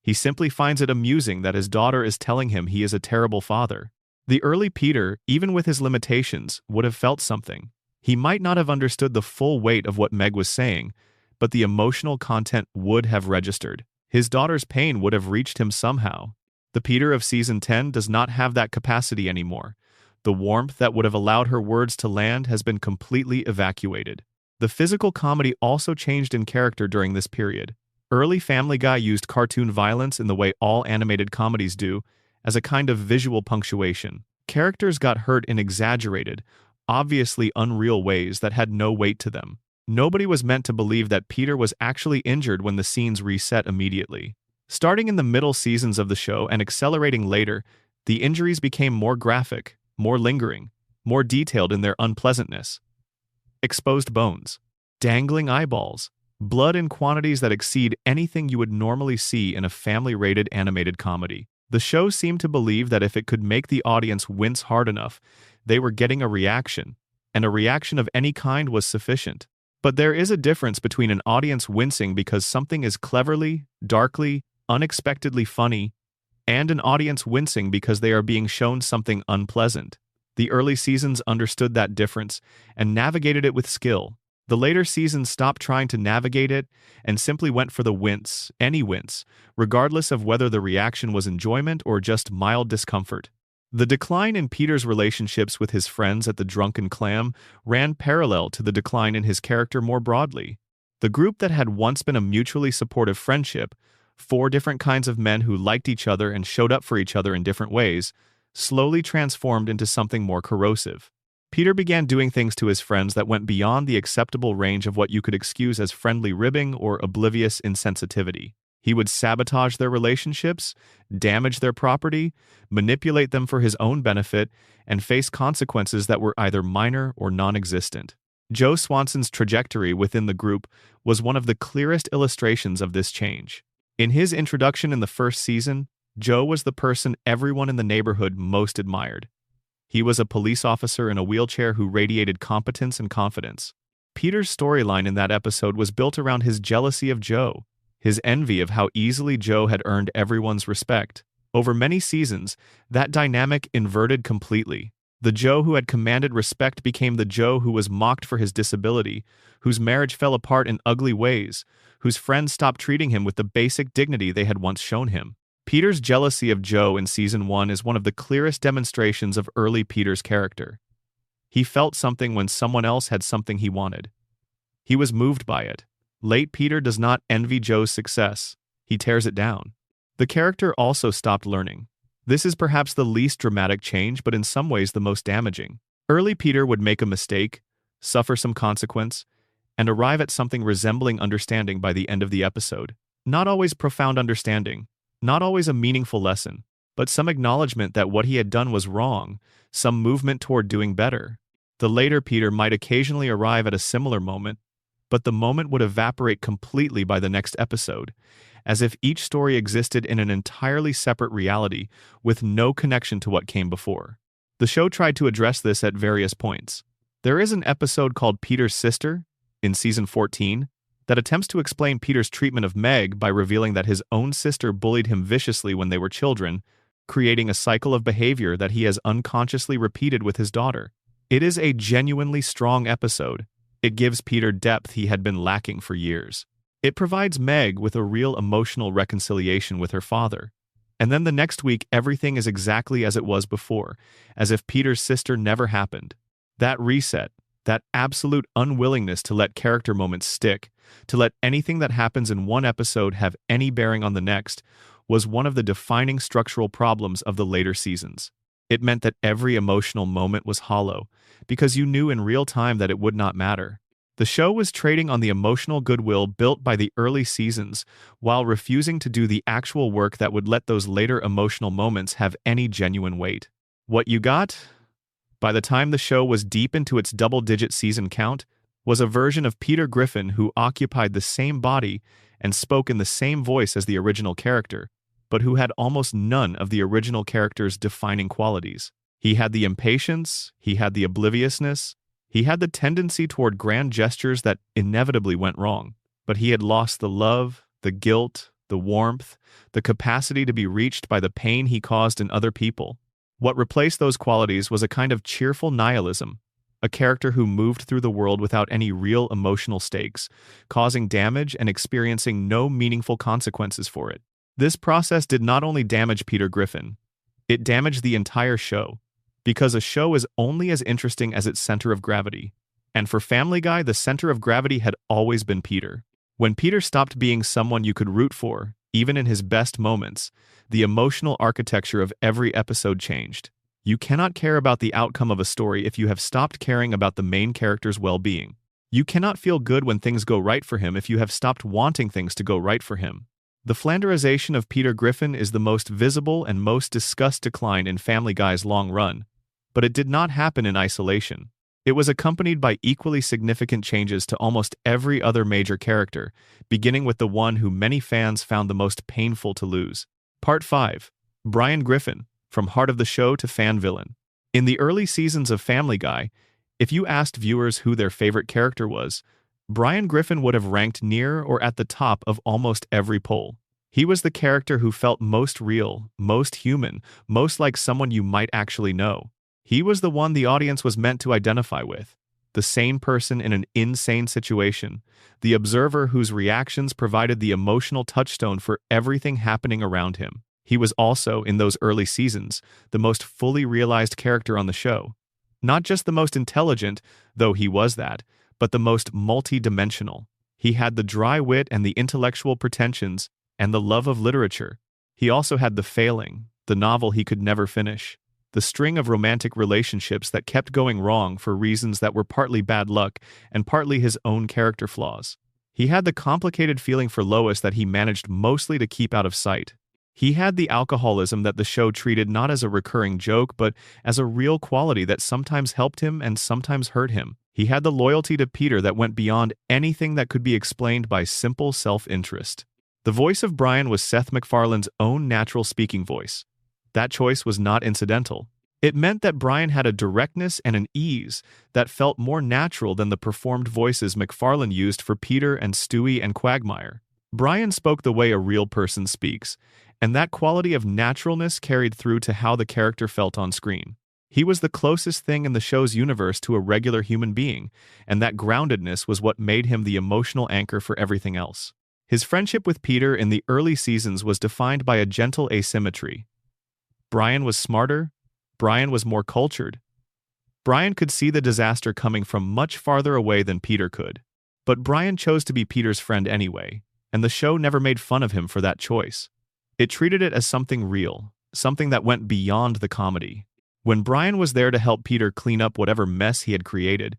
He simply finds it amusing that his daughter is telling him he is a terrible father. The early Peter, even with his limitations, would have felt something. He might not have understood the full weight of what Meg was saying, but the emotional content would have registered. His daughter's pain would have reached him somehow. The Peter of Season 10 does not have that capacity anymore. The warmth that would have allowed her words to land has been completely evacuated. The physical comedy also changed in character during this period. Early Family Guy used cartoon violence in the way all animated comedies do, as a kind of visual punctuation. Characters got hurt in exaggerated, obviously unreal ways that had no weight to them. Nobody was meant to believe that Peter was actually injured when the scenes reset immediately. Starting in the middle seasons of the show and accelerating later, the injuries became more graphic, more lingering, more detailed in their unpleasantness. Exposed bones, dangling eyeballs, Blood in quantities that exceed anything you would normally see in a family-rated animated comedy. The show seemed to believe that if it could make the audience wince hard enough, they were getting a reaction, and a reaction of any kind was sufficient. But there is a difference between an audience wincing because something is cleverly, darkly, unexpectedly funny, and an audience wincing because they are being shown something unpleasant. The early seasons understood that difference and navigated it with skill. The later seasons stopped trying to navigate it and simply went for the wince, any wince, regardless of whether the reaction was enjoyment or just mild discomfort. The decline in Peter's relationships with his friends at the Drunken Clam ran parallel to the decline in his character more broadly. The group that had once been a mutually supportive friendship, 4 different kinds of men who liked each other and showed up for each other in different ways, slowly transformed into something more corrosive. Peter began doing things to his friends that went beyond the acceptable range of what you could excuse as friendly ribbing or oblivious insensitivity. He would sabotage their relationships, damage their property, manipulate them for his own benefit, and face consequences that were either minor or non-existent. Joe Swanson's trajectory within the group was one of the clearest illustrations of this change. In his introduction in the first season, Joe was the person everyone in the neighborhood most admired. He was a police officer in a wheelchair who radiated competence and confidence. Peter's storyline in that episode was built around his jealousy of Joe, his envy of how easily Joe had earned everyone's respect. Over many seasons, that dynamic inverted completely. The Joe who had commanded respect became the Joe who was mocked for his disability, whose marriage fell apart in ugly ways, whose friends stopped treating him with the basic dignity they had once shown him. Peter's jealousy of Joe in Season 1 is one of the clearest demonstrations of early Peter's character. He felt something when someone else had something he wanted. He was moved by it. Late Peter does not envy Joe's success. He tears it down. The character also stopped learning. This is perhaps the least dramatic change, but in some ways the most damaging. Early Peter would make a mistake, suffer some consequence, and arrive at something resembling understanding by the end of the episode. Not always profound understanding, not always a meaningful lesson, but some acknowledgement that what he had done was wrong, some movement toward doing better. The later Peter might occasionally arrive at a similar moment, but the moment would evaporate completely by the next episode, as if each story existed in an entirely separate reality with no connection to what came before. The show tried to address this at various points. There is an episode called Peter's Sister, in Season 14, that attempts to explain Peter's treatment of Meg by revealing that his own sister bullied him viciously when they were children, creating a cycle of behavior that he has unconsciously repeated with his daughter. It is a genuinely strong episode. It gives Peter depth he had been lacking for years. It provides Meg with a real emotional reconciliation with her father. And then the next week, everything is exactly as it was before, as if Peter's sister never happened. That reset, that absolute unwillingness to let character moments stick, to let anything that happens in one episode have any bearing on the next, was one of the defining structural problems of the later seasons. It meant that every emotional moment was hollow, because you knew in real time that it would not matter. The show was trading on the emotional goodwill built by the early seasons, while refusing to do the actual work that would let those later emotional moments have any genuine weight. What you got, by the time the show was deep into its double-digit season count, was a version of Peter Griffin who occupied the same body and spoke in the same voice as the original character, but who had almost none of the original character's defining qualities. He had the impatience, he had the obliviousness, he had the tendency toward grand gestures that inevitably went wrong, but he had lost the love, the guilt, the warmth, the capacity to be reached by the pain he caused in other people. What replaced those qualities was a kind of cheerful nihilism, a character who moved through the world without any real emotional stakes, causing damage and experiencing no meaningful consequences for it. This process did not only damage Peter Griffin, it damaged the entire show, because a show is only as interesting as its center of gravity. And for Family Guy, the center of gravity had always been Peter. When Peter stopped being someone you could root for, even in his best moments, the emotional architecture of every episode changed. You cannot care about the outcome of a story if you have stopped caring about the main character's well-being. You cannot feel good when things go right for him if you have stopped wanting things to go right for him. The Flanderization of Peter Griffin is the most visible and most discussed decline in Family Guy's long run, but it did not happen in isolation. It was accompanied by equally significant changes to almost every other major character, beginning with the one who many fans found the most painful to lose. Part 5. Brian Griffin, from heart of the show to fan villain. In the early seasons of Family Guy, if you asked viewers who their favorite character was, Brian Griffin would have ranked near or at the top of almost every poll. He was the character who felt most real, most human, most like someone you might actually know. He was the one the audience was meant to identify with, the sane person in an insane situation, the observer whose reactions provided the emotional touchstone for everything happening around him. He was also, in those early seasons, the most fully realized character on the show. Not just the most intelligent, though he was that, but the most multi-dimensional. He had the dry wit and the intellectual pretensions and the love of literature. He also had the failing, the novel he could never finish, the string of romantic relationships that kept going wrong for reasons that were partly bad luck and partly his own character flaws. He had the complicated feeling for Lois that he managed mostly to keep out of sight. He had the alcoholism that the show treated not as a recurring joke but as a real quality that sometimes helped him and sometimes hurt him. He had the loyalty to Peter that went beyond anything that could be explained by simple self-interest. The voice of Brian was Seth MacFarlane's own natural speaking voice. That choice was not incidental. It meant that Brian had a directness and an ease that felt more natural than the performed voices MacFarlane used for Peter and Stewie and Quagmire. Brian spoke the way a real person speaks, and that quality of naturalness carried through to how the character felt on screen. He was the closest thing in the show's universe to a regular human being, and that groundedness was what made him the emotional anchor for everything else. His friendship with Peter in the early seasons was defined by a gentle asymmetry. Brian was smarter, Brian was more cultured. Brian could see the disaster coming from much farther away than Peter could. But Brian chose to be Peter's friend anyway, and the show never made fun of him for that choice. It treated it as something real, something that went beyond the comedy. When Brian was there to help Peter clean up whatever mess he had created,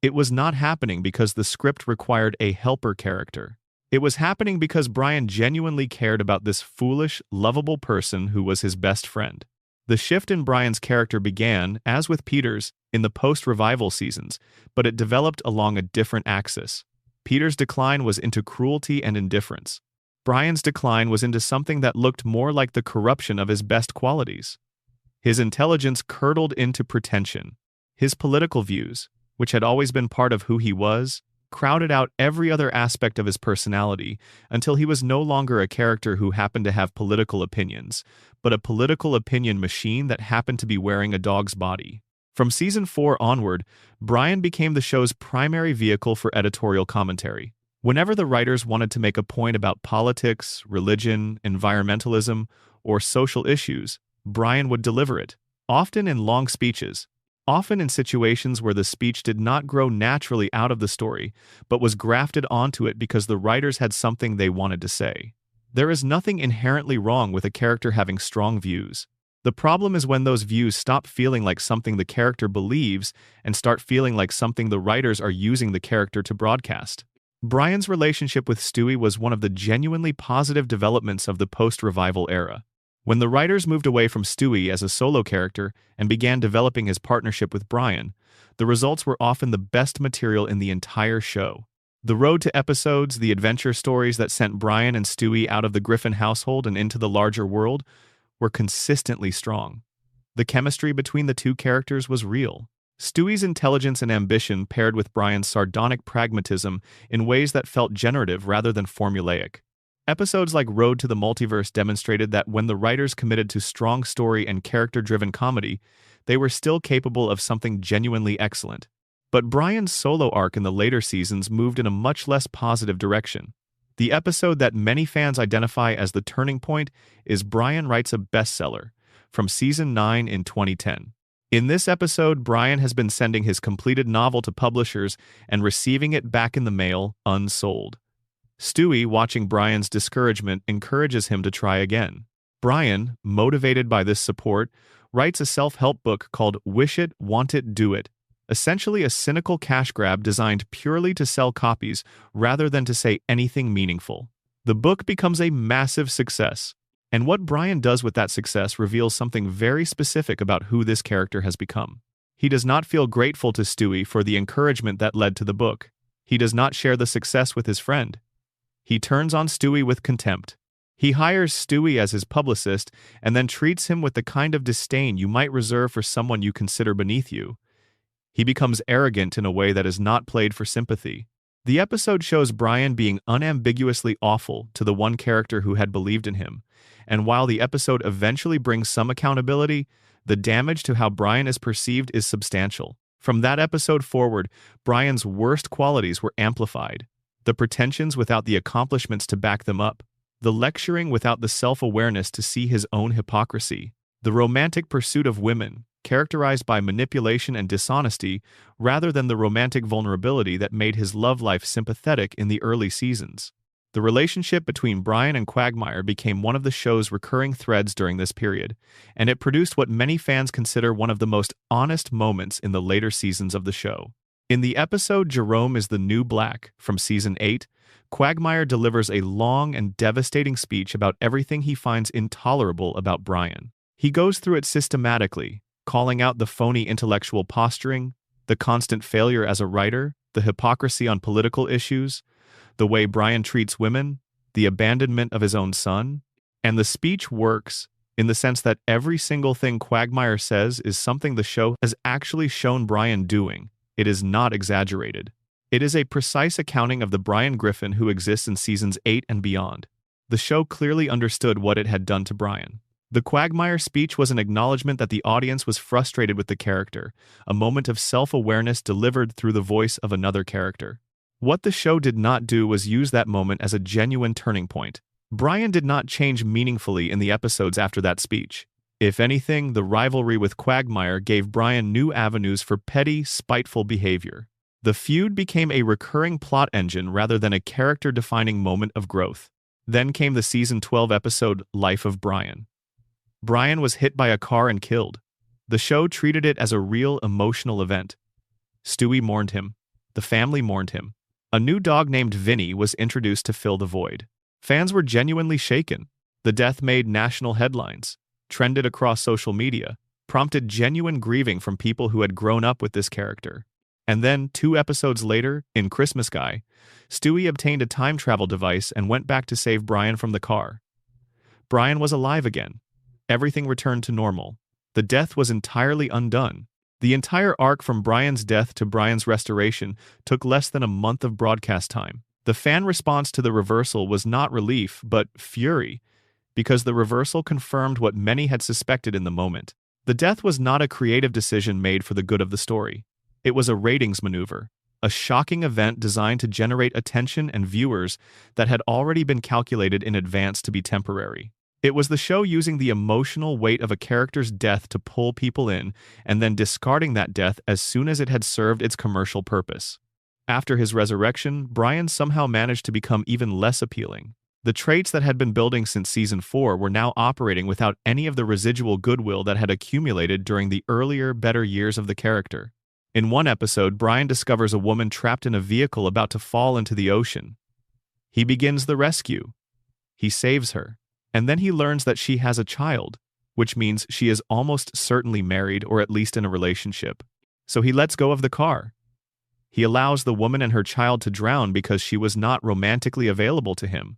it was not happening because the script required a helper character. It was happening because Brian genuinely cared about this foolish, lovable person who was his best friend. The shift in Brian's character began, as with Peter's, in the post-revival seasons, but it developed along a different axis. Peter's decline was into cruelty and indifference. Brian's decline was into something that looked more like the corruption of his best qualities. His intelligence curdled into pretension. His political views, which had always been part of who he was, crowded out every other aspect of his personality until he was no longer a character who happened to have political opinions, but a political opinion machine that happened to be wearing a dog's body. From season 4 onward, Brian became the show's primary vehicle for editorial commentary. Whenever the writers wanted to make a point about politics, religion, environmentalism, or social issues, Brian would deliver it, often in long speeches, often in situations where the speech did not grow naturally out of the story, but was grafted onto it because the writers had something they wanted to say. There is nothing inherently wrong with a character having strong views. The problem is when those views stop feeling like something the character believes and start feeling like something the writers are using the character to broadcast. Brian's relationship with Stewie was one of the genuinely positive developments of the post-revival era. When the writers moved away from Stewie as a solo character and began developing his partnership with Brian, the results were often the best material in the entire show. The road to episodes, the adventure stories that sent Brian and Stewie out of the Griffin household and into the larger world, were consistently strong. The chemistry between the two characters was real. Stewie's intelligence and ambition paired with Brian's sardonic pragmatism in ways that felt generative rather than formulaic. Episodes like Road to the Multiverse demonstrated that when the writers committed to strong story and character-driven comedy, they were still capable of something genuinely excellent. But Brian's solo arc in the later seasons moved in a much less positive direction. The episode that many fans identify as the turning point is Brian Writes a Bestseller, from Season 9 in 2010. In this episode, Brian has been sending his completed novel to publishers and receiving it back in the mail, unsold. Stewie, watching Brian's discouragement, encourages him to try again. Brian, motivated by this support, writes a self-help book called Wish It, Want It, Do It, essentially a cynical cash grab designed purely to sell copies rather than to say anything meaningful. The book becomes a massive success, and what Brian does with that success reveals something very specific about who this character has become. He does not feel grateful to Stewie for the encouragement that led to the book. He does not share the success with his friend. He turns on Stewie with contempt. He hires Stewie as his publicist and then treats him with the kind of disdain you might reserve for someone you consider beneath you. He becomes arrogant in a way that is not played for sympathy. The episode shows Brian being unambiguously awful to the one character who had believed in him, and while the episode eventually brings some accountability, the damage to how Brian is perceived is substantial. From that episode forward, Brian's worst qualities were amplified. The pretensions without the accomplishments to back them up. The lecturing without the self-awareness to see his own hypocrisy. The romantic pursuit of women, characterized by manipulation and dishonesty, rather than the romantic vulnerability that made his love life sympathetic in the early seasons. The relationship between Brian and Quagmire became one of the show's recurring threads during this period, and it produced what many fans consider one of the most honest moments in the later seasons of the show. In the episode Jerome is the New Black from Season 8, Quagmire delivers a long and devastating speech about everything he finds intolerable about Brian. He goes through it systematically, calling out the phony intellectual posturing, the constant failure as a writer, the hypocrisy on political issues, the way Brian treats women, the abandonment of his own son. And the speech works in the sense that every single thing Quagmire says is something the show has actually shown Brian doing. It is not exaggerated. It is a precise accounting of the Brian Griffin who exists in seasons 8 and beyond. The show clearly understood what it had done to Brian. The Quagmire speech was an acknowledgement that the audience was frustrated with the character, a moment of self-awareness delivered through the voice of another character. What the show did not do was use that moment as a genuine turning point. Brian did not change meaningfully in the episodes after that speech. If anything, the rivalry with Quagmire gave Brian new avenues for petty, spiteful behavior. The feud became a recurring plot engine rather than a character-defining moment of growth. Then came the Season 12 episode, Life of Brian. Brian was hit by a car and killed. The show treated it as a real emotional event. Stewie mourned him. The family mourned him. A new dog named Vinny was introduced to fill the void. Fans were genuinely shaken. The death made national headlines, trended across social media, prompted genuine grieving from people who had grown up with this character. And then, 2 episodes later, in Christmas Guy, Stewie obtained a time travel device and went back to save Brian from the car. Brian was alive again. Everything returned to normal. The death was entirely undone. The entire arc from Brian's death to Brian's restoration took less than a month of broadcast time. The fan response to the reversal was not relief, but fury, because the reversal confirmed what many had suspected in the moment. The death was not a creative decision made for the good of the story. It was a ratings maneuver, a shocking event designed to generate attention and viewers that had already been calculated in advance to be temporary. It was the show using the emotional weight of a character's death to pull people in, and then discarding that death as soon as it had served its commercial purpose. After his resurrection, Brian somehow managed to become even less appealing. The traits that had been building since Season 4 were now operating without any of the residual goodwill that had accumulated during the earlier, better years of the character. In one episode, Brian discovers a woman trapped in a vehicle about to fall into the ocean. He begins the rescue. He saves her. And then he learns that she has a child, which means she is almost certainly married or at least in a relationship. So he lets go of the car. He allows the woman and her child to drown because she was not romantically available to him.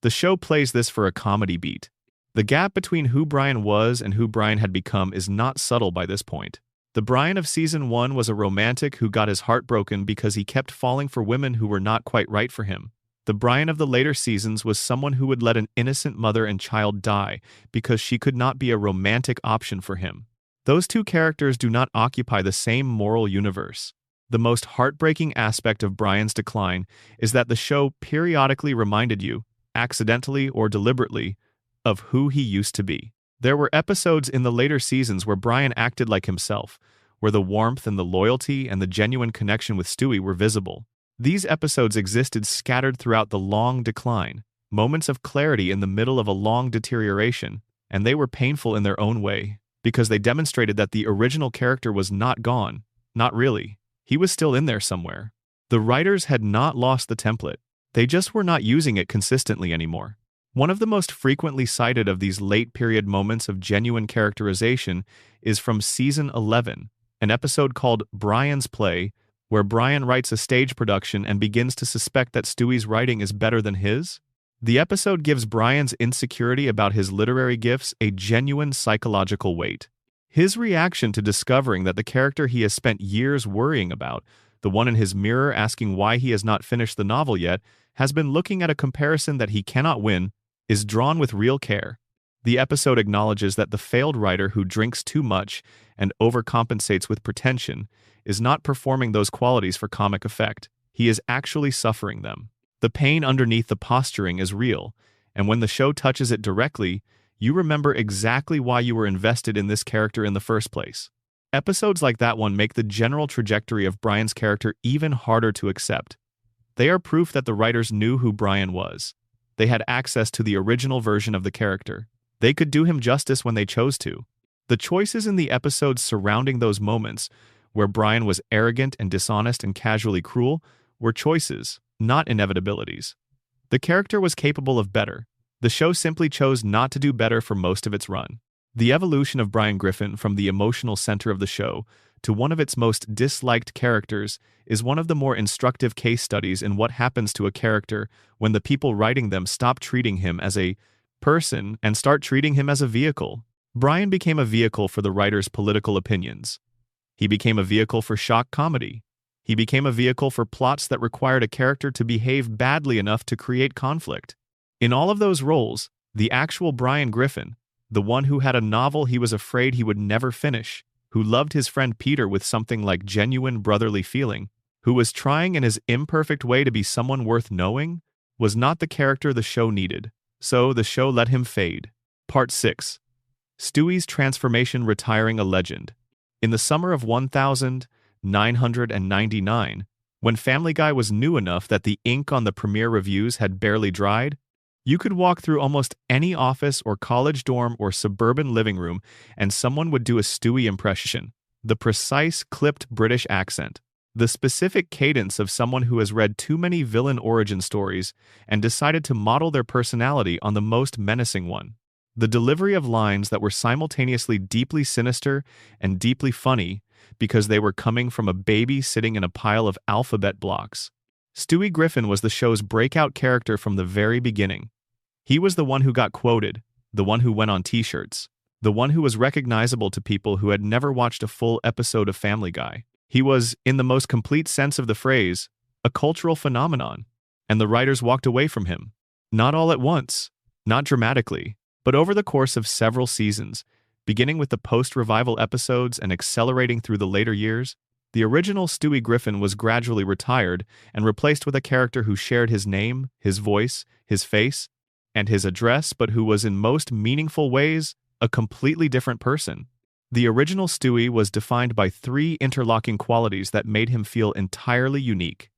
The show plays this for a comedy beat. The gap between who Brian was and who Brian had become is not subtle by this point. The Brian of Season 1 was a romantic who got his heart broken because he kept falling for women who were not quite right for him. The Brian of the later seasons was someone who would let an innocent mother and child die because she could not be a romantic option for him. Those two characters do not occupy the same moral universe. The most heartbreaking aspect of Brian's decline is that the show periodically reminded you, accidentally or deliberately, of who he used to be. There were episodes in the later seasons where Brian acted like himself, where the warmth and the loyalty and the genuine connection with Stewie were visible. These episodes existed scattered throughout the long decline, moments of clarity in the middle of a long deterioration, and they were painful in their own way, because they demonstrated that the original character was not gone, not really. He was still in there somewhere. The writers had not lost the template. They just were not using it consistently anymore. One of the most frequently cited of these late-period moments of genuine characterization is from Season 11, an episode called Brian's Play, where Brian writes a stage production and begins to suspect that Stewie's writing is better than his? The episode gives Brian's insecurity about his literary gifts a genuine psychological weight. His reaction to discovering that the character he has spent years worrying about, the one in his mirror asking why he has not finished the novel yet, has been looking at a comparison that he cannot win, is drawn with real care. The episode acknowledges that the failed writer who drinks too much and overcompensates with pretension is not performing those qualities for comic effect. He is actually suffering them. The pain underneath the posturing is real, and when the show touches it directly, you remember exactly why you were invested in this character in the first place. Episodes like that one make the general trajectory of Brian's character even harder to accept. They are proof that the writers knew who Brian was. They had access to the original version of the character. They could do him justice when they chose to. The choices in the episodes surrounding those moments, where Brian was arrogant and dishonest and casually cruel, were choices, not inevitabilities. The character was capable of better. The show simply chose not to do better for most of its run. The evolution of Brian Griffin from the emotional center of the show to one of its most disliked characters is one of the more instructive case studies in what happens to a character when the people writing them stop treating him as a person and start treating him as a vehicle. Brian became a vehicle for the writer's political opinions. He became a vehicle for shock comedy. He became a vehicle for plots that required a character to behave badly enough to create conflict. In all of those roles, the actual Brian Griffin, the one who had a novel he was afraid he would never finish, who loved his friend Peter with something like genuine brotherly feeling, who was trying in his imperfect way to be someone worth knowing, was not the character the show needed. So the show let him fade. Part 6. Stewie's Transformation Retiring a Legend. In the summer of 1999, when Family Guy was new enough that the ink on the premiere reviews had barely dried, you could walk through almost any office or college dorm or suburban living room and someone would do a Stewie impression. The precise, clipped British accent. The specific cadence of someone who has read too many villain origin stories and decided to model their personality on the most menacing one. The delivery of lines that were simultaneously deeply sinister and deeply funny because they were coming from a baby sitting in a pile of alphabet blocks. Stewie Griffin was the show's breakout character from the very beginning. He was the one who got quoted, the one who went on t-shirts, the one who was recognizable to people who had never watched a full episode of Family Guy. He was, in the most complete sense of the phrase, a cultural phenomenon, and the writers walked away from him. Not all at once, not dramatically, but over the course of several seasons, beginning with the post-revival episodes and accelerating through the later years. The original Stewie Griffin was gradually retired and replaced with a character who shared his name, his voice, his face, and his address, but who was in most meaningful ways a completely different person. The original Stewie was defined by three interlocking qualities that made him feel entirely unique.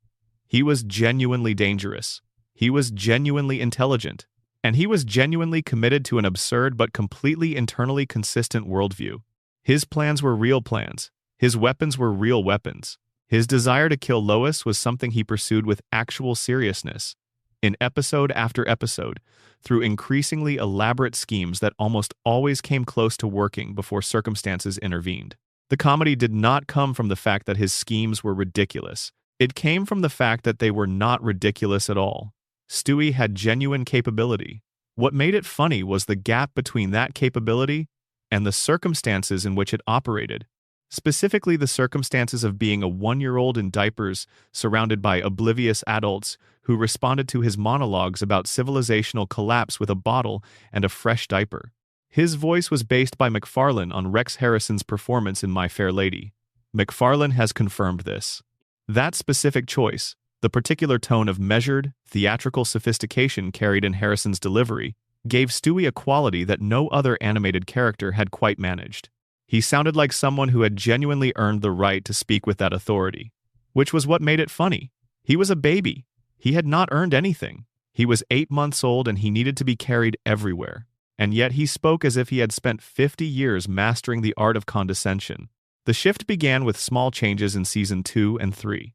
He was genuinely dangerous, he was genuinely intelligent, and he was genuinely committed to an absurd but completely internally consistent worldview. His plans were real plans. His weapons were real weapons. His desire to kill Lois was something he pursued with actual seriousness. In episode after episode, through increasingly elaborate schemes that almost always came close to working before circumstances intervened. The comedy did not come from the fact that his schemes were ridiculous. It came from the fact that they were not ridiculous at all. Stewie had genuine capability. What made it funny was the gap between that capability and the circumstances in which it operated. Specifically the circumstances of being a 1-year-old in diapers surrounded by oblivious adults who responded to his monologues about civilizational collapse with a bottle and a fresh diaper. His voice was based by MacFarlane on Rex Harrison's performance in My Fair Lady. MacFarlane has confirmed this. That specific choice, the particular tone of measured, theatrical sophistication carried in Harrison's delivery, gave Stewie a quality that no other animated character had quite managed. He sounded like someone who had genuinely earned the right to speak with that authority, which was what made it funny. He was a baby. He had not earned anything. He was 8 months old and he needed to be carried everywhere. And yet he spoke as if he had spent 50 years mastering the art of condescension. The shift began with small changes in season 2 and 3.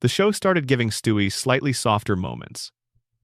The show started giving Stewie slightly softer moments.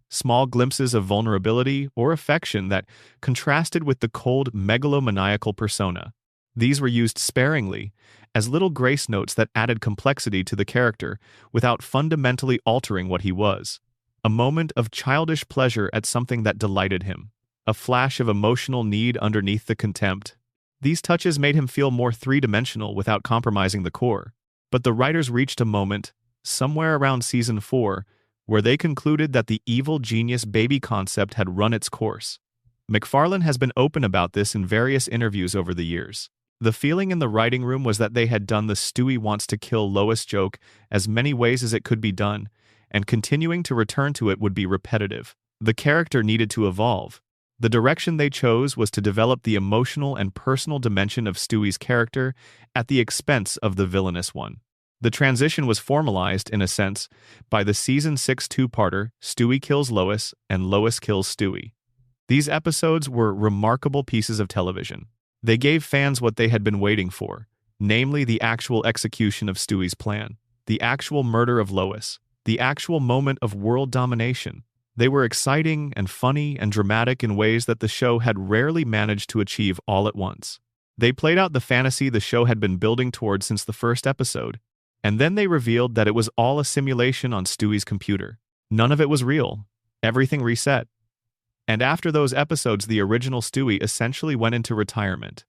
Small glimpses of vulnerability or affection that contrasted with the cold, megalomaniacal persona. These were used sparingly, as little grace notes that added complexity to the character without fundamentally altering what he was. A moment of childish pleasure at something that delighted him. A flash of emotional need underneath the contempt. These touches made him feel more three-dimensional without compromising the core. But the writers reached a moment, somewhere around season 4, where they concluded that the evil genius baby concept had run its course. McFarlane has been open about this in various interviews over the years. The feeling in the writing room was that they had done the Stewie wants to kill Lois joke as many ways as it could be done, and continuing to return to it would be repetitive. The character needed to evolve. The direction they chose was to develop the emotional and personal dimension of Stewie's character at the expense of the villainous one. The transition was formalized, in a sense, by the season 6 two-parter, Stewie Kills Lois and Lois Kills Stewie. These episodes were remarkable pieces of television. They gave fans what they had been waiting for, namely the actual execution of Stewie's plan, the actual murder of Lois, the actual moment of world domination. They were exciting and funny and dramatic in ways that the show had rarely managed to achieve all at once. They played out the fantasy the show had been building toward since the first episode, and then they revealed that it was all a simulation on Stewie's computer. None of it was real. Everything reset. And after those episodes, the original Stewie essentially went into retirement.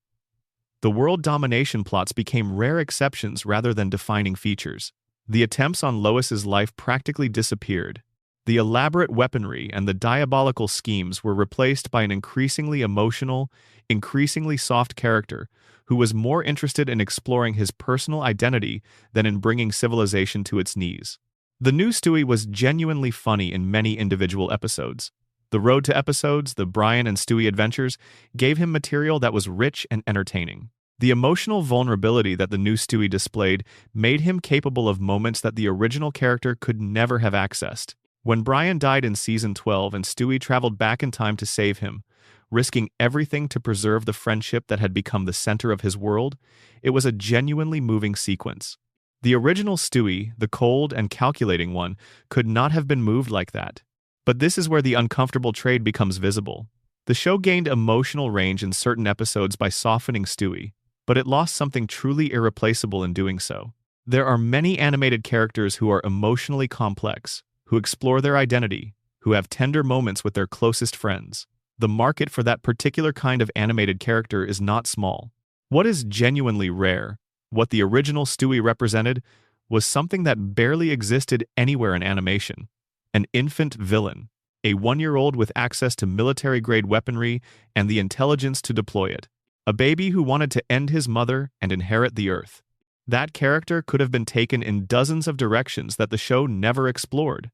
The world domination plots became rare exceptions rather than defining features. The attempts on Lois's life practically disappeared. The elaborate weaponry and the diabolical schemes were replaced by an increasingly emotional, increasingly soft character who was more interested in exploring his personal identity than in bringing civilization to its knees. The new Stewie was genuinely funny in many individual episodes. The road to episodes, the Brian and Stewie adventures, gave him material that was rich and entertaining. The emotional vulnerability that the new Stewie displayed made him capable of moments that the original character could never have accessed. When Brian died in season 12 and Stewie traveled back in time to save him, risking everything to preserve the friendship that had become the center of his world, it was a genuinely moving sequence. The original Stewie, the cold and calculating one, could not have been moved like that. But this is where the uncomfortable trade becomes visible. The show gained emotional range in certain episodes by softening Stewie, but it lost something truly irreplaceable in doing so. There are many animated characters who are emotionally complex, who explore their identity, who have tender moments with their closest friends. The market for that particular kind of animated character is not small. What is genuinely rare, what the original Stewie represented, was something that barely existed anywhere in animation. An infant villain, a 1-year-old with access to military-grade weaponry and the intelligence to deploy it. A baby who wanted to end his mother and inherit the earth. That character could have been taken in dozens of directions that the show never explored.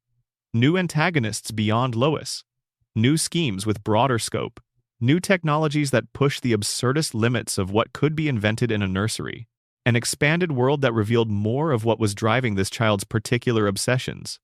New antagonists beyond Lois. New schemes with broader scope. New technologies that push the absurdist limits of what could be invented in a nursery. An expanded world that revealed more of what was driving this child's particular obsessions.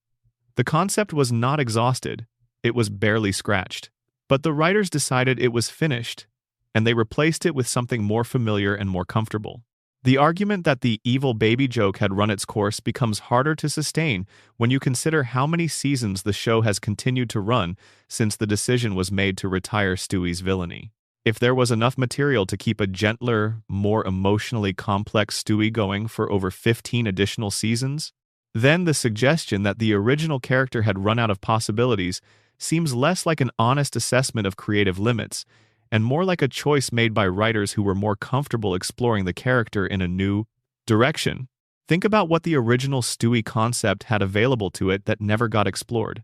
The concept was not exhausted. It was barely scratched. But the writers decided it was finished, and they replaced it with something more familiar and more comfortable. The argument that the evil baby joke had run its course becomes harder to sustain when you consider how many seasons the show has continued to run since the decision was made to retire Stewie's villainy. If there was enough material to keep a gentler, more emotionally complex Stewie going for over 15 additional seasons, then the suggestion that the original character had run out of possibilities seems less like an honest assessment of creative limits and more like a choice made by writers who were more comfortable exploring the character in a new direction. Think about what the original Stewie concept had available to it that never got explored.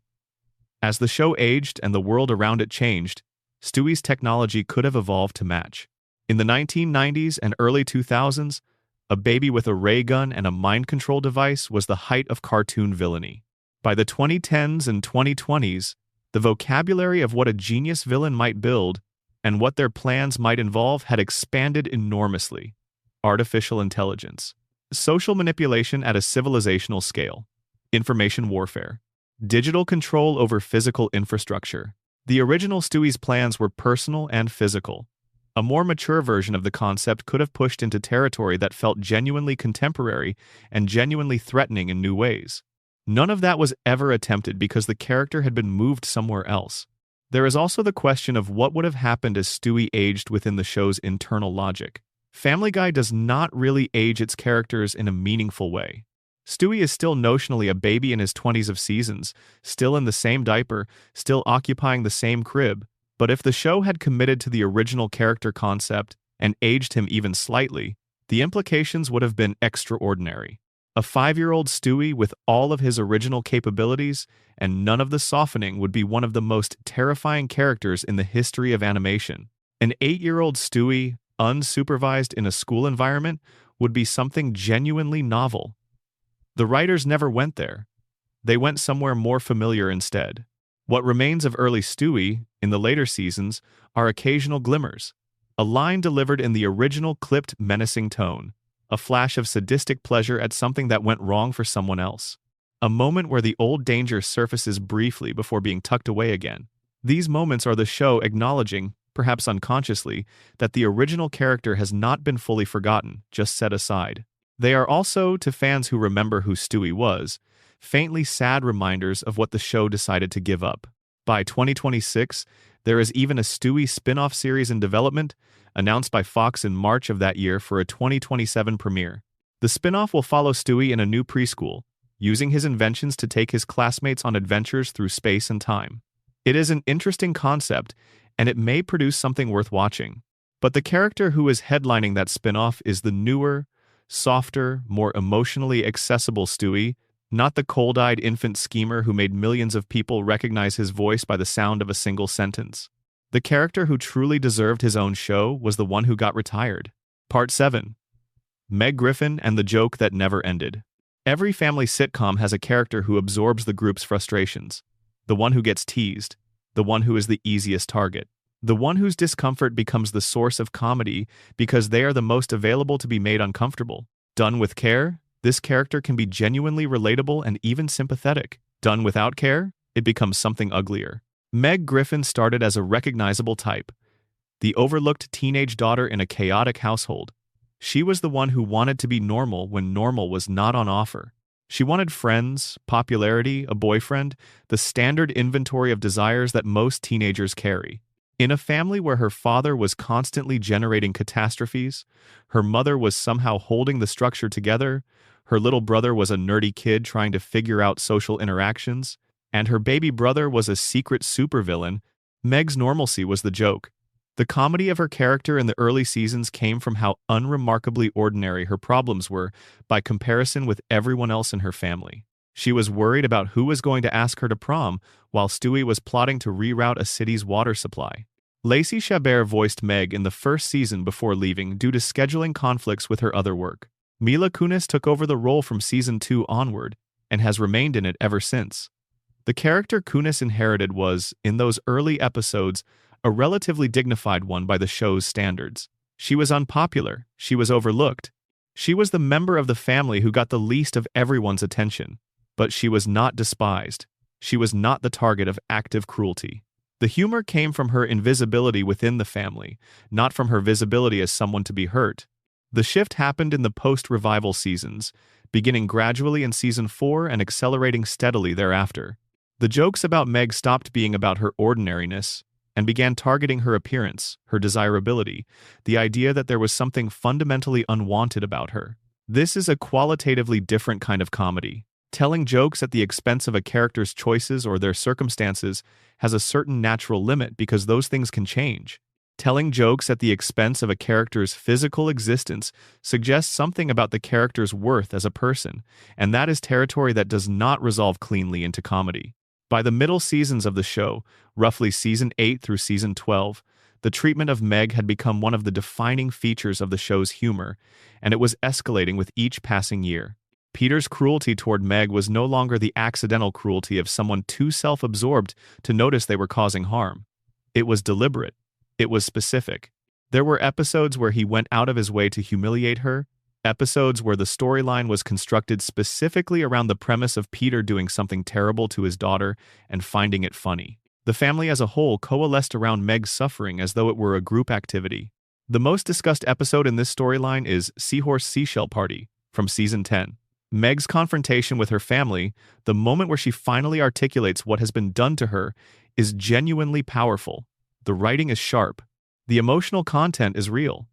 As the show aged and the world around it changed, Stewie's technology could have evolved to match. In the 1990s and early 2000s, a baby with a ray gun and a mind control device was the height of cartoon villainy. By the 2010s and 2020s, the vocabulary of what a genius villain might build and what their plans might involve had expanded enormously. Artificial intelligence, social manipulation at a civilizational scale, information warfare, digital control over physical infrastructure. The original Stewie's plans were personal and physical. A more mature version of the concept could have pushed into territory that felt genuinely contemporary and genuinely threatening in new ways. None of that was ever attempted because the character had been moved somewhere else. There is also the question of what would have happened as Stewie aged within the show's internal logic. Family Guy does not really age its characters in a meaningful way. Stewie is still notionally a baby in his 20s of seasons, still in the same diaper, still occupying the same crib, but if the show had committed to the original character concept and aged him even slightly, the implications would have been extraordinary. A 5-year-old Stewie with all of his original capabilities and none of the softening would be one of the most terrifying characters in the history of animation. An 8-year-old Stewie, unsupervised in a school environment, would be something genuinely novel. The writers never went there. They went somewhere more familiar instead. What remains of early Stewie, in the later seasons, are occasional glimmers. A line delivered in the original clipped, menacing tone. A flash of sadistic pleasure at something that went wrong for someone else. A moment where the old danger surfaces briefly before being tucked away again. These moments are the show acknowledging, perhaps unconsciously, that the original character has not been fully forgotten, just set aside. They are also, to fans who remember who Stewie was, faintly sad reminders of what the show decided to give up. By 2026, there is even a Stewie spin-off series in development, announced by Fox in March of that year for a 2027 premiere. The spin-off will follow Stewie in a new preschool, using his inventions to take his classmates on adventures through space and time. It is an interesting concept, and it may produce something worth watching. But the character who is headlining that spin-off is the newer, softer, more emotionally accessible Stewie, not the cold-eyed infant schemer who made millions of people recognize his voice by the sound of a single sentence. The character who truly deserved his own show was the one who got retired. Part 7. Meg Griffin and the Joke That Never Ended. Every family sitcom has a character who absorbs the group's frustrations. The one who gets teased. The one who is the easiest target. The one whose discomfort becomes the source of comedy because they are the most available to be made uncomfortable. Done with care, this character can be genuinely relatable and even sympathetic. Done without care, it becomes something uglier. Meg Griffin started as a recognizable type, the overlooked teenage daughter in a chaotic household. She was the one who wanted to be normal when normal was not on offer. She wanted friends, popularity, a boyfriend, the standard inventory of desires that most teenagers carry. In a family where her father was constantly generating catastrophes, her mother was somehow holding the structure together, her little brother was a nerdy kid trying to figure out social interactions, and her baby brother was a secret supervillain, Meg's normalcy was the joke. The comedy of her character in the early seasons came from how unremarkably ordinary her problems were by comparison with everyone else in her family. She was worried about who was going to ask her to prom, while Stewie was plotting to reroute a city's water supply. Lacey Chabert voiced Meg in the first season before leaving due to scheduling conflicts with her other work. Mila Kunis took over the role from season 2 onward, and has remained in it ever since. The character Kunis inherited was, in those early episodes, a relatively dignified one by the show's standards. She was unpopular, she was overlooked. She was the member of the family who got the least of everyone's attention. But she was not despised. She was not the target of active cruelty. The humor came from her invisibility within the family, not from her visibility as someone to be hurt. The shift happened in the post-revival seasons, beginning gradually in season 4 and accelerating steadily thereafter. The jokes about Meg stopped being about her ordinariness and began targeting her appearance, her desirability, the idea that there was something fundamentally unwanted about her. This is a qualitatively different kind of comedy. Telling jokes at the expense of a character's choices or their circumstances has a certain natural limit because those things can change. Telling jokes at the expense of a character's physical existence suggests something about the character's worth as a person, and that is territory that does not resolve cleanly into comedy. By the middle seasons of the show, roughly season 8 through season 12, the treatment of Meg had become one of the defining features of the show's humor, and it was escalating with each passing year. Peter's cruelty toward Meg was no longer the accidental cruelty of someone too self-absorbed to notice they were causing harm. It was deliberate. It was specific. There were episodes where he went out of his way to humiliate her, episodes where the storyline was constructed specifically around the premise of Peter doing something terrible to his daughter and finding it funny. The family as a whole coalesced around Meg's suffering as though it were a group activity. The most discussed episode in this storyline is Seahorse Seashell Party from season 10. Meg's confrontation with her family, the moment where she finally articulates what has been done to her, is genuinely powerful. The writing is sharp. The emotional content is real.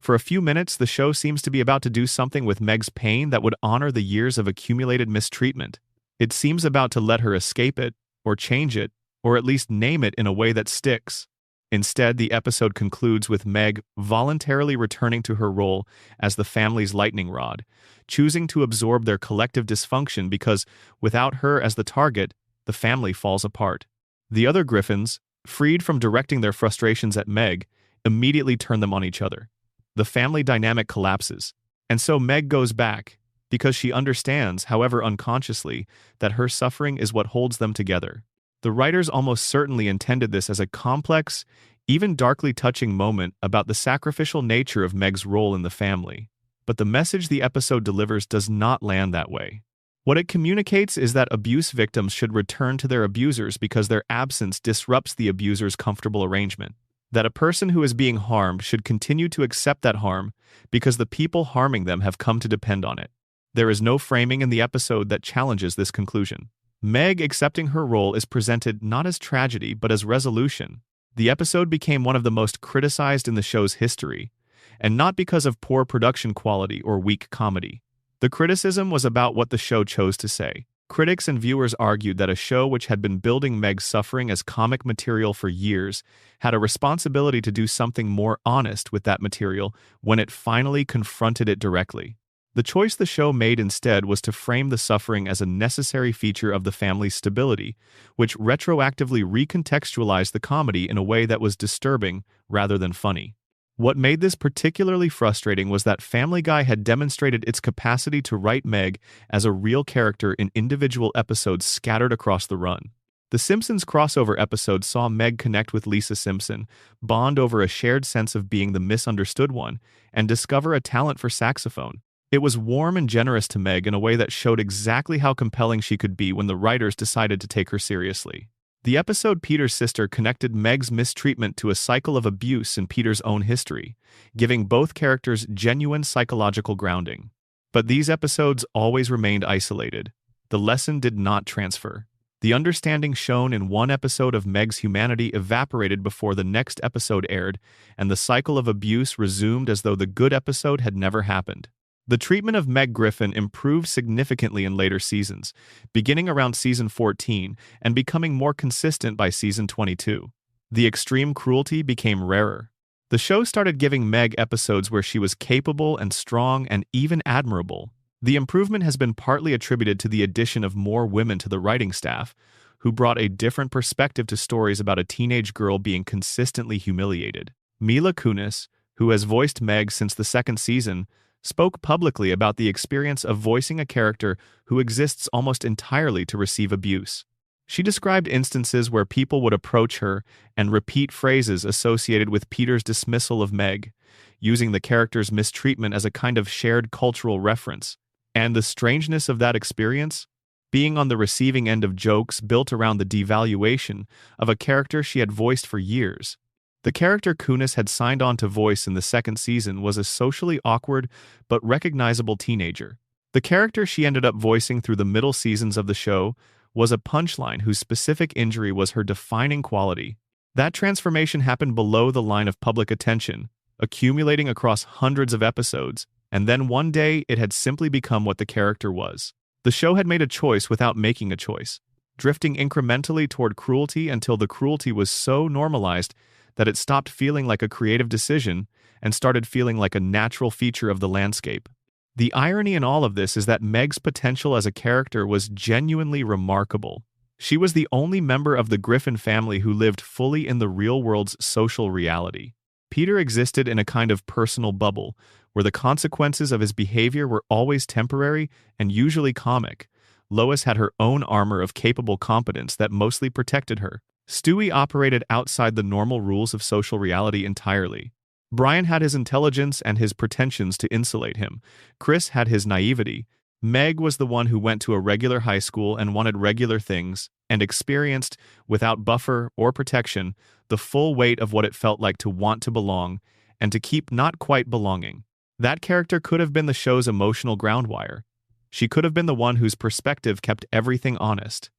For a few minutes, the show seems to be about to do something with Meg's pain that would honor the years of accumulated mistreatment. It seems about to let her escape it, or change it, or at least name it in a way that sticks. Instead, the episode concludes with Meg voluntarily returning to her role as the family's lightning rod, choosing to absorb their collective dysfunction because, without her as the target, the family falls apart. The other Griffins, freed from directing their frustrations at Meg, immediately turn them on each other. The family dynamic collapses, and so Meg goes back, because she understands, however unconsciously, that her suffering is what holds them together. The writers almost certainly intended this as a complex, even darkly touching moment about the sacrificial nature of Meg's role in the family. But the message the episode delivers does not land that way. What it communicates is that abuse victims should return to their abusers because their absence disrupts the abuser's comfortable arrangement. That a person who is being harmed should continue to accept that harm because the people harming them have come to depend on it. There is no framing in the episode that challenges this conclusion. Meg accepting her role is presented not as tragedy but as resolution. The episode became one of the most criticized in the show's history, and not because of poor production quality or weak comedy. The criticism was about what the show chose to say. Critics and viewers argued that a show which had been building Meg's suffering as comic material for years had a responsibility to do something more honest with that material when it finally confronted it directly. The choice the show made instead was to frame the suffering as a necessary feature of the family's stability, which retroactively recontextualized the comedy in a way that was disturbing rather than funny. What made this particularly frustrating was that Family Guy had demonstrated its capacity to write Meg as a real character in individual episodes scattered across the run. The Simpsons crossover episode saw Meg connect with Lisa Simpson, bond over a shared sense of being the misunderstood one, and discover a talent for saxophone. It was warm and generous to Meg in a way that showed exactly how compelling she could be when the writers decided to take her seriously. The episode Peter's Sister connected Meg's mistreatment to a cycle of abuse in Peter's own history, giving both characters genuine psychological grounding. But these episodes always remained isolated. The lesson did not transfer. The understanding shown in one episode of Meg's humanity evaporated before the next episode aired, and the cycle of abuse resumed as though the good episode had never happened. The treatment of Meg Griffin improved significantly in later seasons, beginning around season 14 and becoming more consistent by season 22. The extreme cruelty became rarer. The show started giving Meg episodes where she was capable and strong and even admirable. The improvement has been partly attributed to the addition of more women to the writing staff, who brought a different perspective to stories about a teenage girl being consistently humiliated. Mila Kunis, who has voiced Meg since the second season, spoke publicly about the experience of voicing a character who exists almost entirely to receive abuse. She described instances where people would approach her and repeat phrases associated with Peter's dismissal of Meg, using the character's mistreatment as a kind of shared cultural reference. And the strangeness of that experience? Being on the receiving end of jokes built around the devaluation of a character she had voiced for years. The character Kunis had signed on to voice in the second season was a socially awkward but recognizable teenager. The character she ended up voicing through the middle seasons of the show was a punchline whose specific injury was her defining quality. That transformation happened below the line of public attention, accumulating across hundreds of episodes, and then one day it had simply become what the character was. The show had made a choice without making a choice, drifting incrementally toward cruelty until the cruelty was so normalized that it stopped feeling like a creative decision and started feeling like a natural feature of the landscape. The irony in all of this is that Meg's potential as a character was genuinely remarkable. She was the only member of the Griffin family who lived fully in the real world's social reality. Peter existed in a kind of personal bubble, where the consequences of his behavior were always temporary and usually comic. Lois had her own armor of capable competence that mostly protected her. Stewie operated outside the normal rules of social reality entirely. Brian had his intelligence and his pretensions to insulate him. Chris had his naivety. Meg was the one who went to a regular high school and wanted regular things, and experienced, without buffer or protection, the full weight of what it felt like to want to belong and to keep not quite belonging. That character could have been the show's emotional ground wire. She could have been the one whose perspective kept everything honest.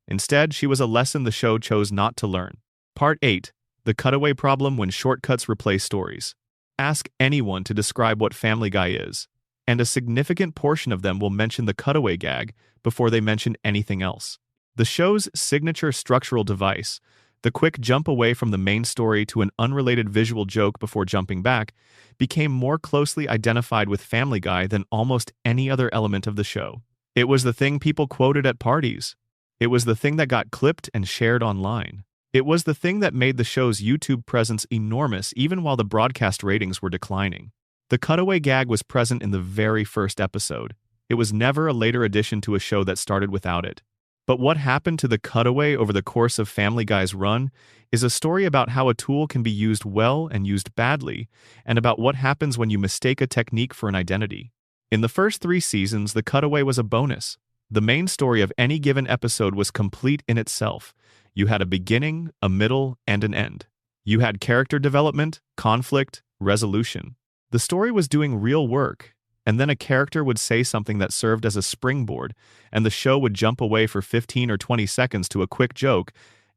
Instead, she was a lesson the show chose not to learn. Part 8. The cutaway problem when shortcuts replace stories. Ask anyone to describe what Family Guy is, and a significant portion of them will mention the cutaway gag before they mention anything else. The show's signature structural device, the quick jump away from the main story to an unrelated visual joke before jumping back, became more closely identified with Family Guy than almost any other element of the show. It was the thing people quoted at parties. It was the thing that got clipped and shared online. It was the thing that made the show's YouTube presence enormous even while the broadcast ratings were declining. The cutaway gag was present in the very first episode. It was never a later addition to a show that started without it. But what happened to the cutaway over the course of Family Guy's run is a story about how a tool can be used well and used badly, and about what happens when you mistake a technique for an identity. In the first 3 seasons, the cutaway was a bonus. The main story of any given episode was complete in itself. You had a beginning, a middle, and an end. You had character development, conflict, resolution. The story was doing real work, and then a character would say something that served as a springboard, and the show would jump away for 15 or 20 seconds to a quick joke,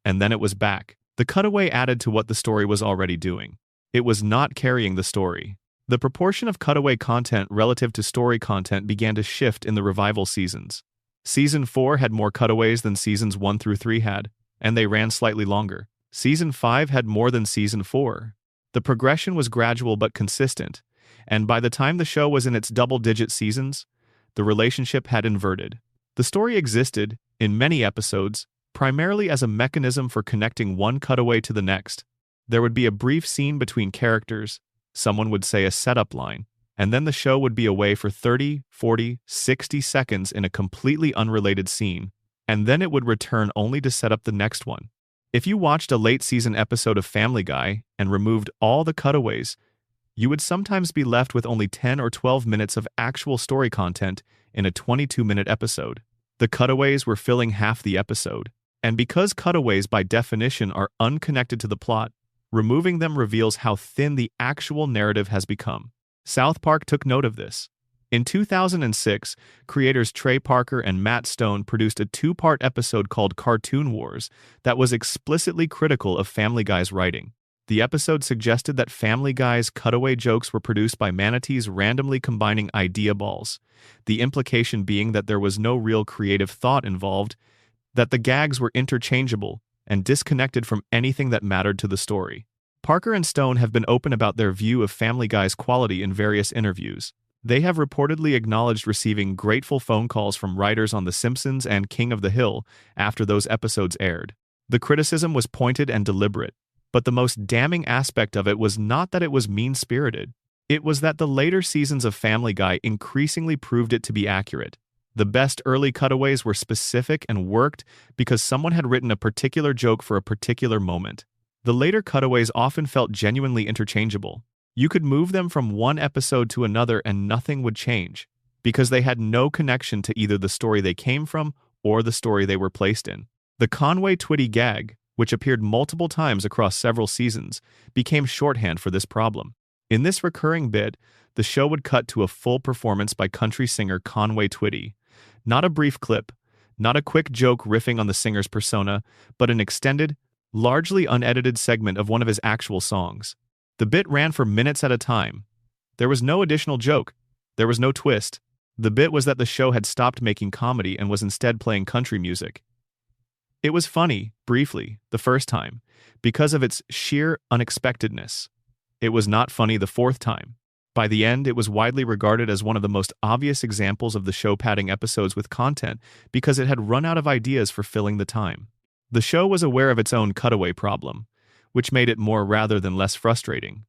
and then it was back. The cutaway added to what the story was already doing. It was not carrying the story. The proportion of cutaway content relative to story content began to shift in the revival seasons. Season 4 had more cutaways than seasons 1 through 3 had, and they ran slightly longer. Season 5 had more than Season 4. The progression was gradual but consistent, and by the time the show was in its double-digit seasons, the relationship had inverted. The story existed, in many episodes, primarily as a mechanism for connecting one cutaway to the next. There would be a brief scene between characters, someone would say a setup line, and then the show would be away for 30, 40, 60 seconds in a completely unrelated scene, and then it would return only to set up the next one. If you watched a late-season episode of Family Guy and removed all the cutaways, you would sometimes be left with only 10 or 12 minutes of actual story content in a 22-minute episode. The cutaways were filling half the episode, and because cutaways by definition are unconnected to the plot, removing them reveals how thin the actual narrative has become. South Park took note of this. In 2006, creators Trey Parker and Matt Stone produced a 2-part episode called Cartoon Wars that was explicitly critical of Family Guy's writing. The episode suggested that Family Guy's cutaway jokes were produced by manatees randomly combining idea balls, the implication being that there was no real creative thought involved, that the gags were interchangeable and disconnected from anything that mattered to the story. Parker and Stone have been open about their view of Family Guy's quality in various interviews. They have reportedly acknowledged receiving grateful phone calls from writers on The Simpsons and King of the Hill after those episodes aired. The criticism was pointed and deliberate, but the most damning aspect of it was not that it was mean-spirited. It was that the later seasons of Family Guy increasingly proved it to be accurate. The best early cutaways were specific and worked because someone had written a particular joke for a particular moment. The later cutaways often felt genuinely interchangeable. You could move them from one episode to another and nothing would change, because they had no connection to either the story they came from or the story they were placed in. The Conway-Twitty gag, which appeared multiple times across several seasons, became shorthand for this problem. In this recurring bit, the show would cut to a full performance by country singer Conway-Twitty. Not a brief clip, not a quick joke riffing on the singer's persona, but an extended, largely unedited segment of one of his actual songs. The bit ran for minutes at a time. There was no additional joke. There was no twist. The bit was that the show had stopped making comedy and was instead playing country music. It was funny, briefly, the first time, because of its sheer unexpectedness. It was not funny the 4th time. By the end, it was widely regarded as one of the most obvious examples of the show padding episodes with content because it had run out of ideas for filling the time. The show was aware of its own cutaway problem, which made it more rather than less frustrating.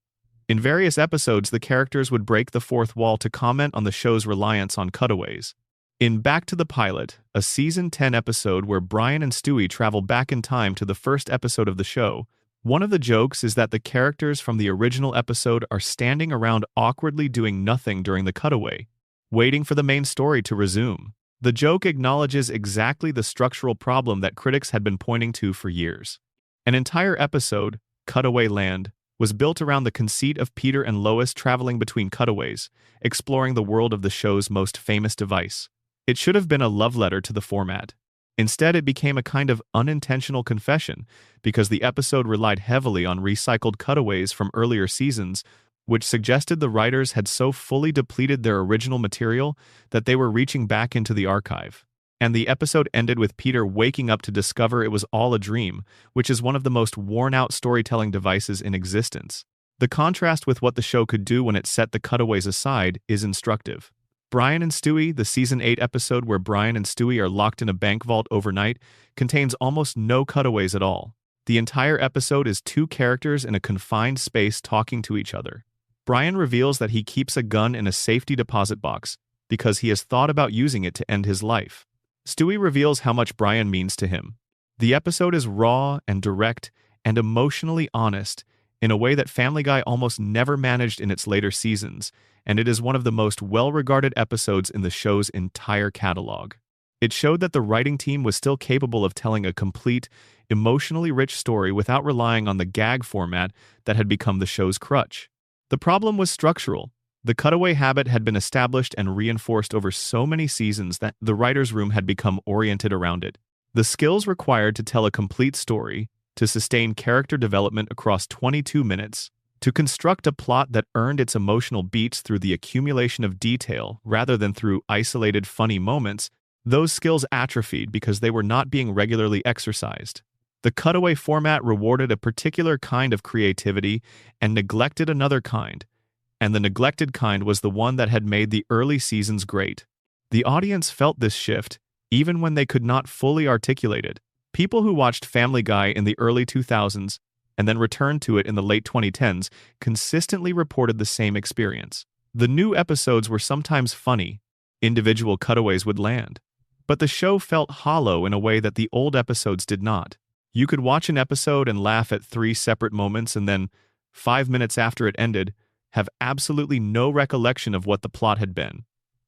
In various episodes, the characters would break the 4th wall to comment on the show's reliance on cutaways. In Back to the Pilot, a Season 10 episode where Brian and Stewie travel back in time to the first episode of the show, one of the jokes is that the characters from the original episode are standing around awkwardly doing nothing during the cutaway, waiting for the main story to resume. The joke acknowledges exactly the structural problem that critics had been pointing to for years. An entire episode, Cutaway Land, was built around the conceit of Peter and Lois traveling between cutaways, exploring the world of the show's most famous device. It should have been a love letter to the format. Instead, it became a kind of unintentional confession because the episode relied heavily on recycled cutaways from earlier seasons which suggested the writers had so fully depleted their original material that they were reaching back into the archive. And the episode ended with Peter waking up to discover it was all a dream, which is one of the most worn-out storytelling devices in existence. The contrast with what the show could do when it set the cutaways aside is instructive. Brian and Stewie, the Season 8 episode where Brian and Stewie are locked in a bank vault overnight, contains almost no cutaways at all. The entire episode is two characters in a confined space talking to each other. Brian reveals that he keeps a gun in a safety deposit box because he has thought about using it to end his life. Stewie reveals how much Brian means to him. The episode is raw and direct and emotionally honest in a way that Family Guy almost never managed in its later seasons, and it is one of the most well-regarded episodes in the show's entire catalog. It showed that the writing team was still capable of telling a complete, emotionally rich story without relying on the gag format that had become the show's crutch. The problem was structural. The cutaway habit had been established and reinforced over so many seasons that the writer's room had become oriented around it. The skills required to tell a complete story, to sustain character development across 22 minutes, to construct a plot that earned its emotional beats through the accumulation of detail rather than through isolated funny moments, those skills atrophied because they were not being regularly exercised. The cutaway format rewarded a particular kind of creativity and neglected another kind, and the neglected kind was the one that had made the early seasons great. The audience felt this shift, even when they could not fully articulate it. People who watched Family Guy in the early 2000s and then returned to it in the late 2010s consistently reported the same experience. The new episodes were sometimes funny. Individual cutaways would land. But the show felt hollow in a way that the old episodes did not. You could watch an episode and laugh at 3 separate moments and then, 5 minutes after it ended, have absolutely no recollection of what the plot had been,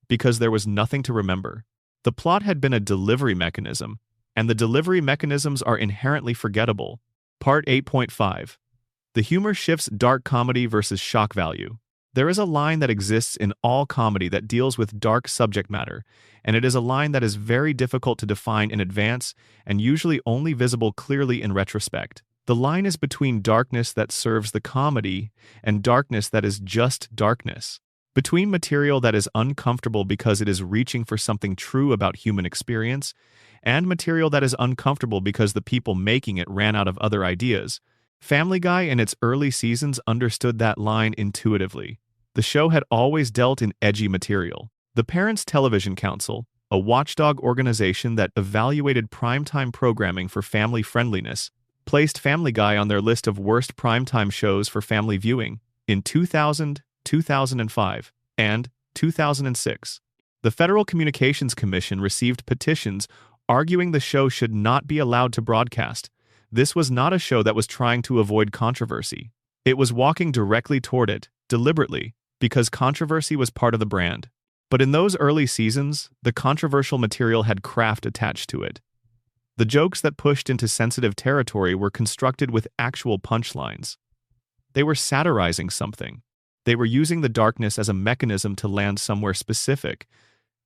because there was nothing to remember. The plot had been a delivery mechanism, and the delivery mechanisms are inherently forgettable. Part 8.5. The humor shifts dark comedy versus shock value. There is a line that exists in all comedy that deals with dark subject matter, and it is a line that is very difficult to define in advance and usually only visible clearly in retrospect. The line is between darkness that serves the comedy and darkness that is just darkness. Between material that is uncomfortable because it is reaching for something true about human experience and material that is uncomfortable because the people making it ran out of other ideas. Family Guy in its early seasons understood that line intuitively. The show had always dealt in edgy material. The Parents Television Council, a watchdog organization that evaluated primetime programming for family friendliness, placed Family Guy on their list of worst primetime shows for family viewing in 2000, 2005, and 2006. The Federal Communications Commission received petitions arguing the show should not be allowed to broadcast. This was not a show that was trying to avoid controversy. It was walking directly toward it, deliberately, because controversy was part of the brand. But in those early seasons, the controversial material had craft attached to it. The jokes that pushed into sensitive territory were constructed with actual punchlines. They were satirizing something. They were using the darkness as a mechanism to land somewhere specific,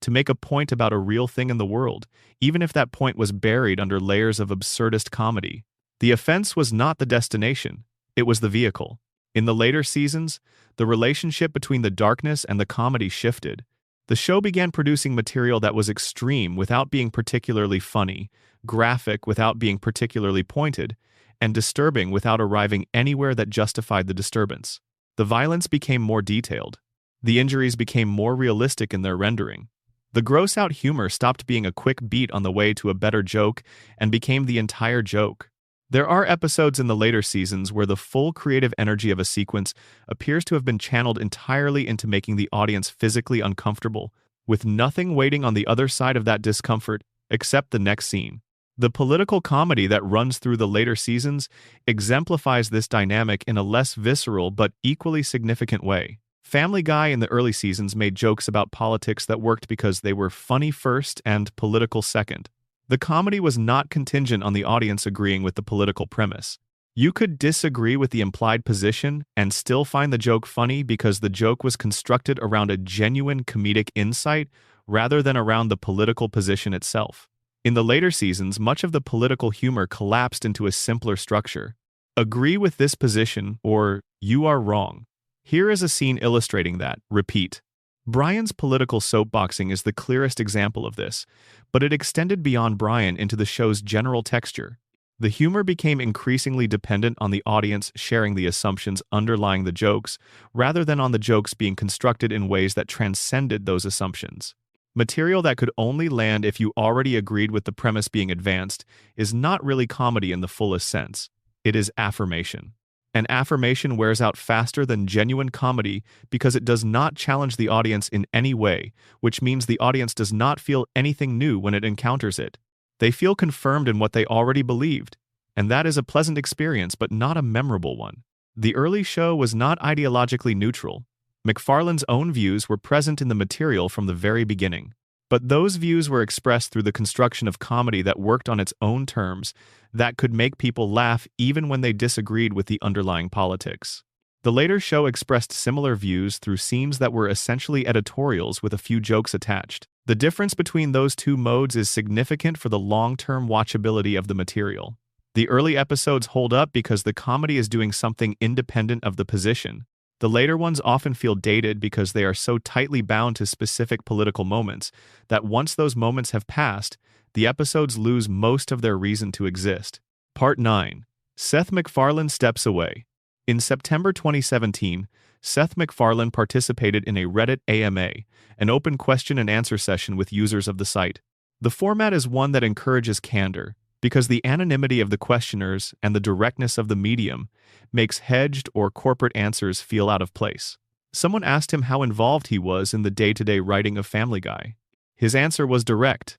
to make a point about a real thing in the world, even if that point was buried under layers of absurdist comedy. The offense was not the destination, it was the vehicle. In the later seasons, the relationship between the darkness and the comedy shifted. The show began producing material that was extreme without being particularly funny, graphic without being particularly pointed, and disturbing without arriving anywhere that justified the disturbance. The violence became more detailed. The injuries became more realistic in their rendering. The gross-out humor stopped being a quick beat on the way to a better joke and became the entire joke. There are episodes in the later seasons where the full creative energy of a sequence appears to have been channeled entirely into making the audience physically uncomfortable, with nothing waiting on the other side of that discomfort except the next scene. The political comedy that runs through the later seasons exemplifies this dynamic in a less visceral but equally significant way. Family Guy in the early seasons made jokes about politics that worked because they were funny first and political second. The comedy was not contingent on the audience agreeing with the political premise. You could disagree with the implied position and still find the joke funny because the joke was constructed around a genuine comedic insight rather than around the political position itself. In the later seasons, much of the political humor collapsed into a simpler structure. Agree with this position or you are wrong. Here is a scene illustrating that. Repeat. Brian's political soapboxing is the clearest example of this, but it extended beyond Brian into the show's general texture. The humor became increasingly dependent on the audience sharing the assumptions underlying the jokes, rather than on the jokes being constructed in ways that transcended those assumptions. Material that could only land if you already agreed with the premise being advanced is not really comedy in the fullest sense. It is affirmation. And affirmation wears out faster than genuine comedy because it does not challenge the audience in any way, which means the audience does not feel anything new when it encounters it. They feel confirmed in what they already believed, and that is a pleasant experience but not a memorable one. The early show was not ideologically neutral. MacFarlane's own views were present in the material from the very beginning. But those views were expressed through the construction of comedy that worked on its own terms, that could make people laugh even when they disagreed with the underlying politics. The later show expressed similar views through scenes that were essentially editorials with a few jokes attached. The difference between those two modes is significant for the long-term watchability of the material. The early episodes hold up because the comedy is doing something independent of the position. The later ones often feel dated because they are so tightly bound to specific political moments that once those moments have passed, the episodes lose most of their reason to exist. Part 9. Seth MacFarlane steps away. In September 2017, Seth MacFarlane participated in a Reddit AMA, an open question and answer session with users of the site. The format is one that encourages candor, because the anonymity of the questioners and the directness of the medium makes hedged or corporate answers feel out of place. Someone asked him how involved he was in the day-to-day writing of Family Guy. His answer was direct.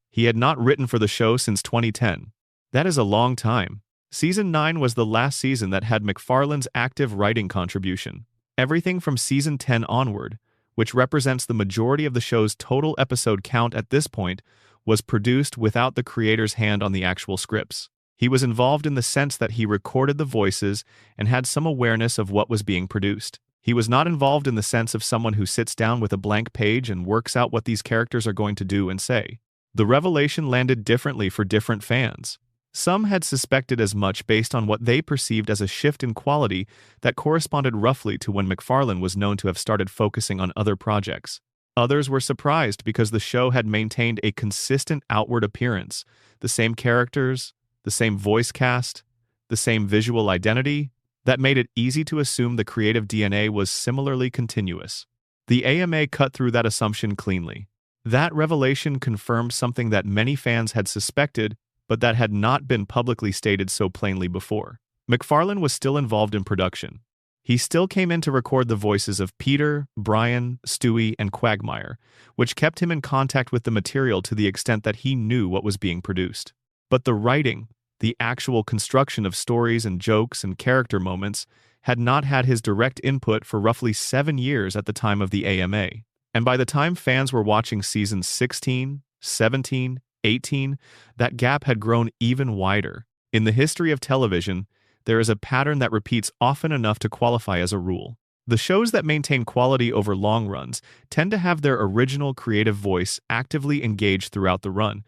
He had not written for the show since 2010. That is a long time. Season 9 was the last season that had MacFarlane's active writing contribution. Everything from Season 10 onward, which represents the majority of the show's total episode count at this point, was produced without the creator's hand on the actual scripts. He was involved in the sense that he recorded the voices and had some awareness of what was being produced. He was not involved in the sense of someone who sits down with a blank page and works out what these characters are going to do and say. The revelation landed differently for different fans. Some had suspected as much based on what they perceived as a shift in quality that corresponded roughly to when MacFarlane was known to have started focusing on other projects. Others were surprised because the show had maintained a consistent outward appearance, the same characters, the same voice cast, the same visual identity, that made it easy to assume the creative DNA was similarly continuous. The AMA cut through that assumption cleanly. That revelation confirmed something that many fans had suspected, but that had not been publicly stated so plainly before. MacFarlane was still involved in production. He still came in to record the voices of Peter, Brian, Stewie, and Quagmire, which kept him in contact with the material to the extent that he knew what was being produced. But the writing, the actual construction of stories and jokes and character moments, had not had his direct input for roughly 7 years at the time of the AMA. And by the time fans were watching seasons 16, 17, 18, that gap had grown even wider. In the history of television, there is a pattern that repeats often enough to qualify as a rule. The shows that maintain quality over long runs tend to have their original creative voice actively engaged throughout the run,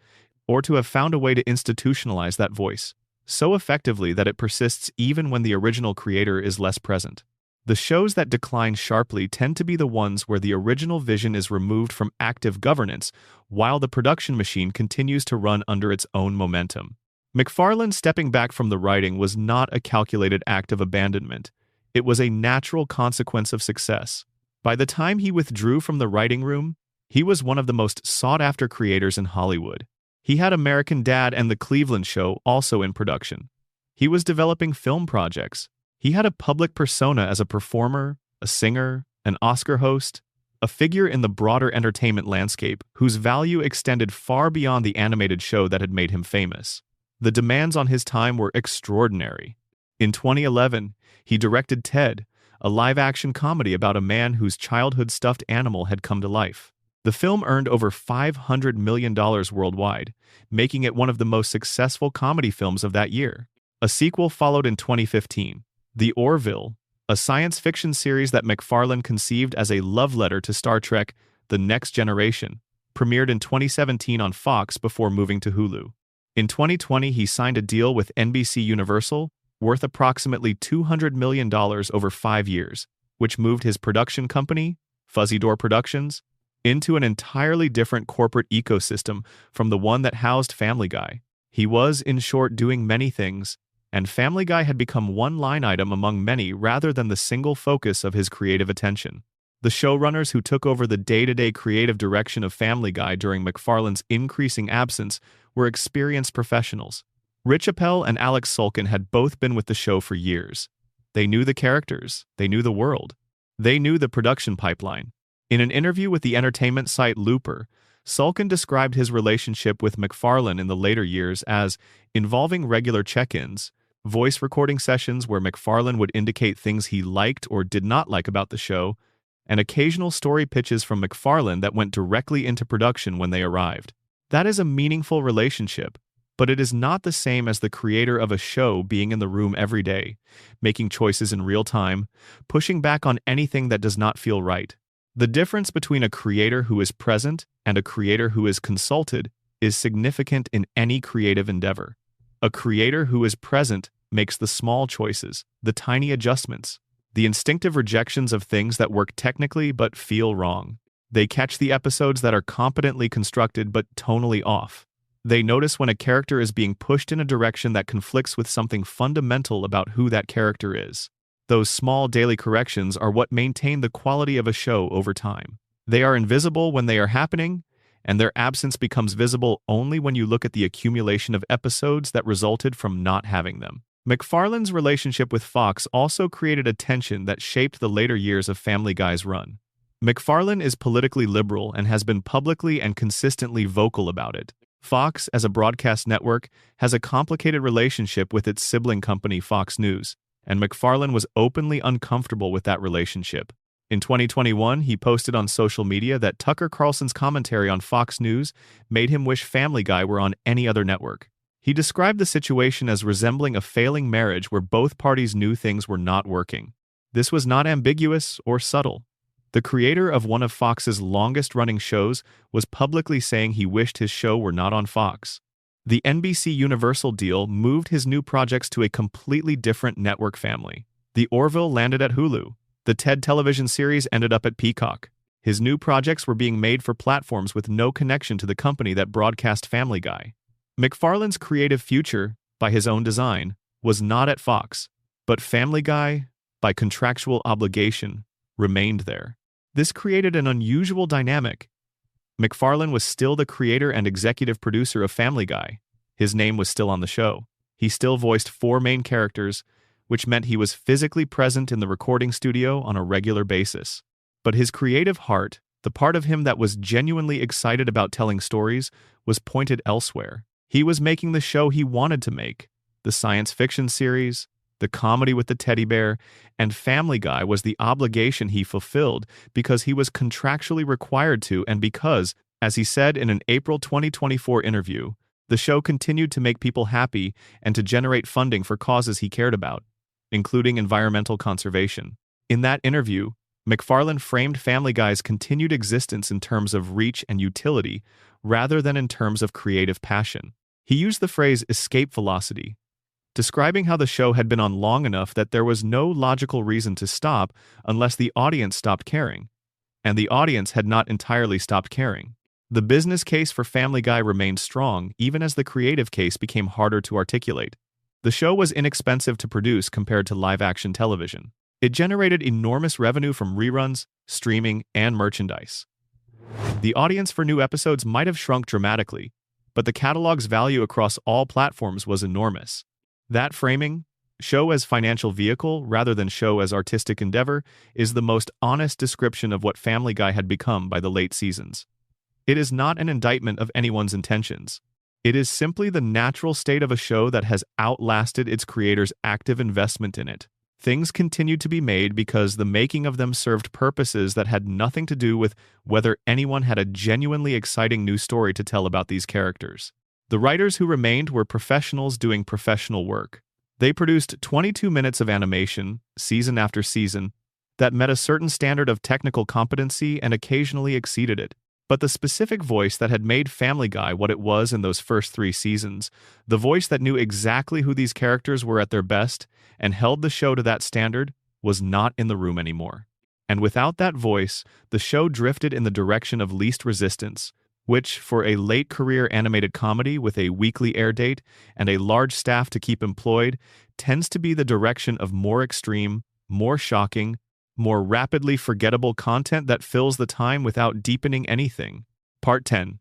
or to have found a way to institutionalize that voice so effectively that it persists even when the original creator is less present. The shows that decline sharply tend to be the ones where the original vision is removed from active governance, while the production machine continues to run under its own momentum. MacFarlane stepping back from the writing was not a calculated act of abandonment. It was a natural consequence of success. By the time he withdrew from the writing room, he was one of the most sought-after creators in Hollywood. He had American Dad and The Cleveland Show also in production. He was developing film projects. He had a public persona as a performer, a singer, an Oscar host, a figure in the broader entertainment landscape whose value extended far beyond the animated show that had made him famous. The demands on his time were extraordinary. In 2011, he directed Ted, a live-action comedy about a man whose childhood stuffed animal had come to life. The film earned over $500 million worldwide, making it one of the most successful comedy films of that year. A sequel followed in 2015, The Orville, a science fiction series that MacFarlane conceived as a love letter to Star Trek: The Next Generation, premiered in 2017 on Fox before moving to Hulu. In 2020, he signed a deal with NBC Universal, worth approximately $200 million over 5 years. which moved his production company, Fuzzy Door Productions, into an entirely different corporate ecosystem from the one that housed Family Guy. He was, in short, doing many things, and Family Guy had become one line item among many rather than the single focus of his creative attention. The showrunners who took over the day-to-day creative direction of Family Guy during MacFarlane's increasing absence were experienced professionals. Rich Appel and Alex Sulkin had both been with the show for years. They knew the characters, they knew the world, they knew the production pipeline. In an interview with the entertainment site Looper, Sulkin described his relationship with MacFarlane in the later years as involving regular check-ins, voice recording sessions where MacFarlane would indicate things he liked or did not like about the show, and occasional story pitches from MacFarlane that went directly into production when they arrived. That is a meaningful relationship, but it is not the same as the creator of a show being in the room every day, making choices in real time, pushing back on anything that does not feel right. The difference between a creator who is present and a creator who is consulted is significant in any creative endeavor. A creator who is present makes the small choices, the tiny adjustments, the instinctive rejections of things that work technically but feel wrong. They catch the episodes that are competently constructed but tonally off. They notice when a character is being pushed in a direction that conflicts with something fundamental about who that character is. Those small daily corrections are what maintain the quality of a show over time. They are invisible when they are happening, and their absence becomes visible only when you look at the accumulation of episodes that resulted from not having them. MacFarlane's relationship with Fox also created a tension that shaped the later years of Family Guy's run. MacFarlane is politically liberal and has been publicly and consistently vocal about it. Fox, as a broadcast network, has a complicated relationship with its sibling company Fox News, and MacFarlane was openly uncomfortable with that relationship. In 2021, he posted on social media that Tucker Carlson's commentary on Fox News made him wish Family Guy were on any other network. He described the situation as resembling a failing marriage where both parties knew things were not working. This was not ambiguous or subtle. The creator of one of Fox's longest-running shows was publicly saying he wished his show were not on Fox. The NBC Universal deal moved his new projects to a completely different network family. The Orville landed at Hulu. The TED television series ended up at Peacock. His new projects were being made for platforms with no connection to the company that broadcast Family Guy. MacFarlane's creative future, by his own design, was not at Fox, but Family Guy, by contractual obligation, remained there. This created an unusual dynamic. MacFarlane was still the creator and executive producer of Family Guy. His name was still on the show. He still voiced 4 main characters, which meant he was physically present in the recording studio on a regular basis. But his creative heart, the part of him that was genuinely excited about telling stories, was pointed elsewhere. He was making the show he wanted to make, the science fiction series, the comedy with the teddy bear, and Family Guy was the obligation he fulfilled because he was contractually required to and because, as he said in an April 2024 interview, the show continued to make people happy and to generate funding for causes he cared about, including environmental conservation. In that interview, MacFarlane framed Family Guy's continued existence in terms of reach and utility rather than in terms of creative passion. He used the phrase escape velocity, describing how the show had been on long enough that there was no logical reason to stop unless the audience stopped caring, and the audience had not entirely stopped caring. The business case for Family Guy remained strong even as the creative case became harder to articulate. The show was inexpensive to produce compared to live-action television. It generated enormous revenue from reruns, streaming, and merchandise. The audience for new episodes might have shrunk dramatically, but the catalog's value across all platforms was enormous. That framing, show as financial vehicle rather than show as artistic endeavor, is the most honest description of what Family Guy had become by the late seasons. It is not an indictment of anyone's intentions. It is simply the natural state of a show that has outlasted its creator's active investment in it. Things continued to be made because the making of them served purposes that had nothing to do with whether anyone had a genuinely exciting new story to tell about these characters. The writers who remained were professionals doing professional work. They produced 22 minutes of animation, season after season, that met a certain standard of technical competency and occasionally exceeded it. But the specific voice that had made Family Guy what it was in those first 3 seasons, the voice that knew exactly who these characters were at their best and held the show to that standard, was not in the room anymore. And without that voice, the show drifted in the direction of least resistance, which, for a late-career animated comedy with a weekly air date and a large staff to keep employed, tends to be the direction of more extreme, more shocking, more rapidly forgettable content that fills the time without deepening anything. Part 10.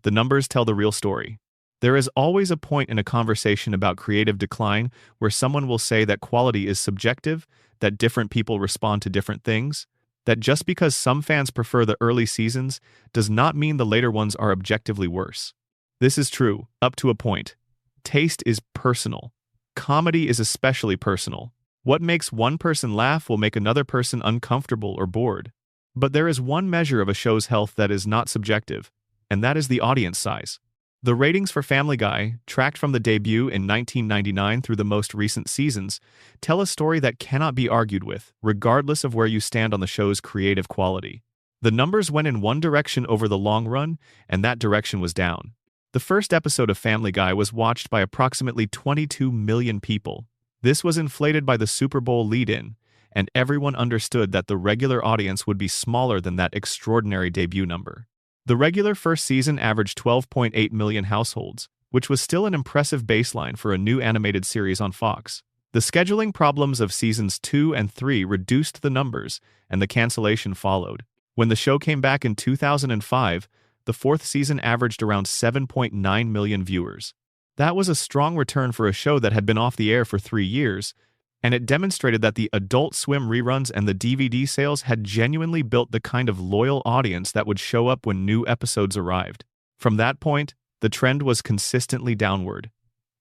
The numbers tell the real story. There is always a point in a conversation about creative decline where someone will say that quality is subjective, that different people respond to different things, that just because some fans prefer the early seasons does not mean the later ones are objectively worse. This is true, up to a point. Taste is personal. Comedy is especially personal. What makes one person laugh will make another person uncomfortable or bored. But there is one measure of a show's health that is not subjective, and that is the audience size. The ratings for Family Guy, tracked from the debut in 1999 through the most recent seasons, tell a story that cannot be argued with, regardless of where you stand on the show's creative quality. The numbers went in one direction over the long run, and that direction was down. The first episode of Family Guy was watched by approximately 22 million people. This was inflated by the Super Bowl lead-in, and everyone understood that the regular audience would be smaller than that extraordinary debut number. The regular first season averaged 12.8 million households, which was still an impressive baseline for a new animated series on Fox. The scheduling problems of seasons 2 and 3 reduced the numbers, and the cancellation followed. When the show came back in 2005, the fourth season averaged around 7.9 million viewers. That was a strong return for a show that had been off the air for 3 years, and it demonstrated that the Adult Swim reruns and the DVD sales had genuinely built the kind of loyal audience that would show up when new episodes arrived. From that point, the trend was consistently downward.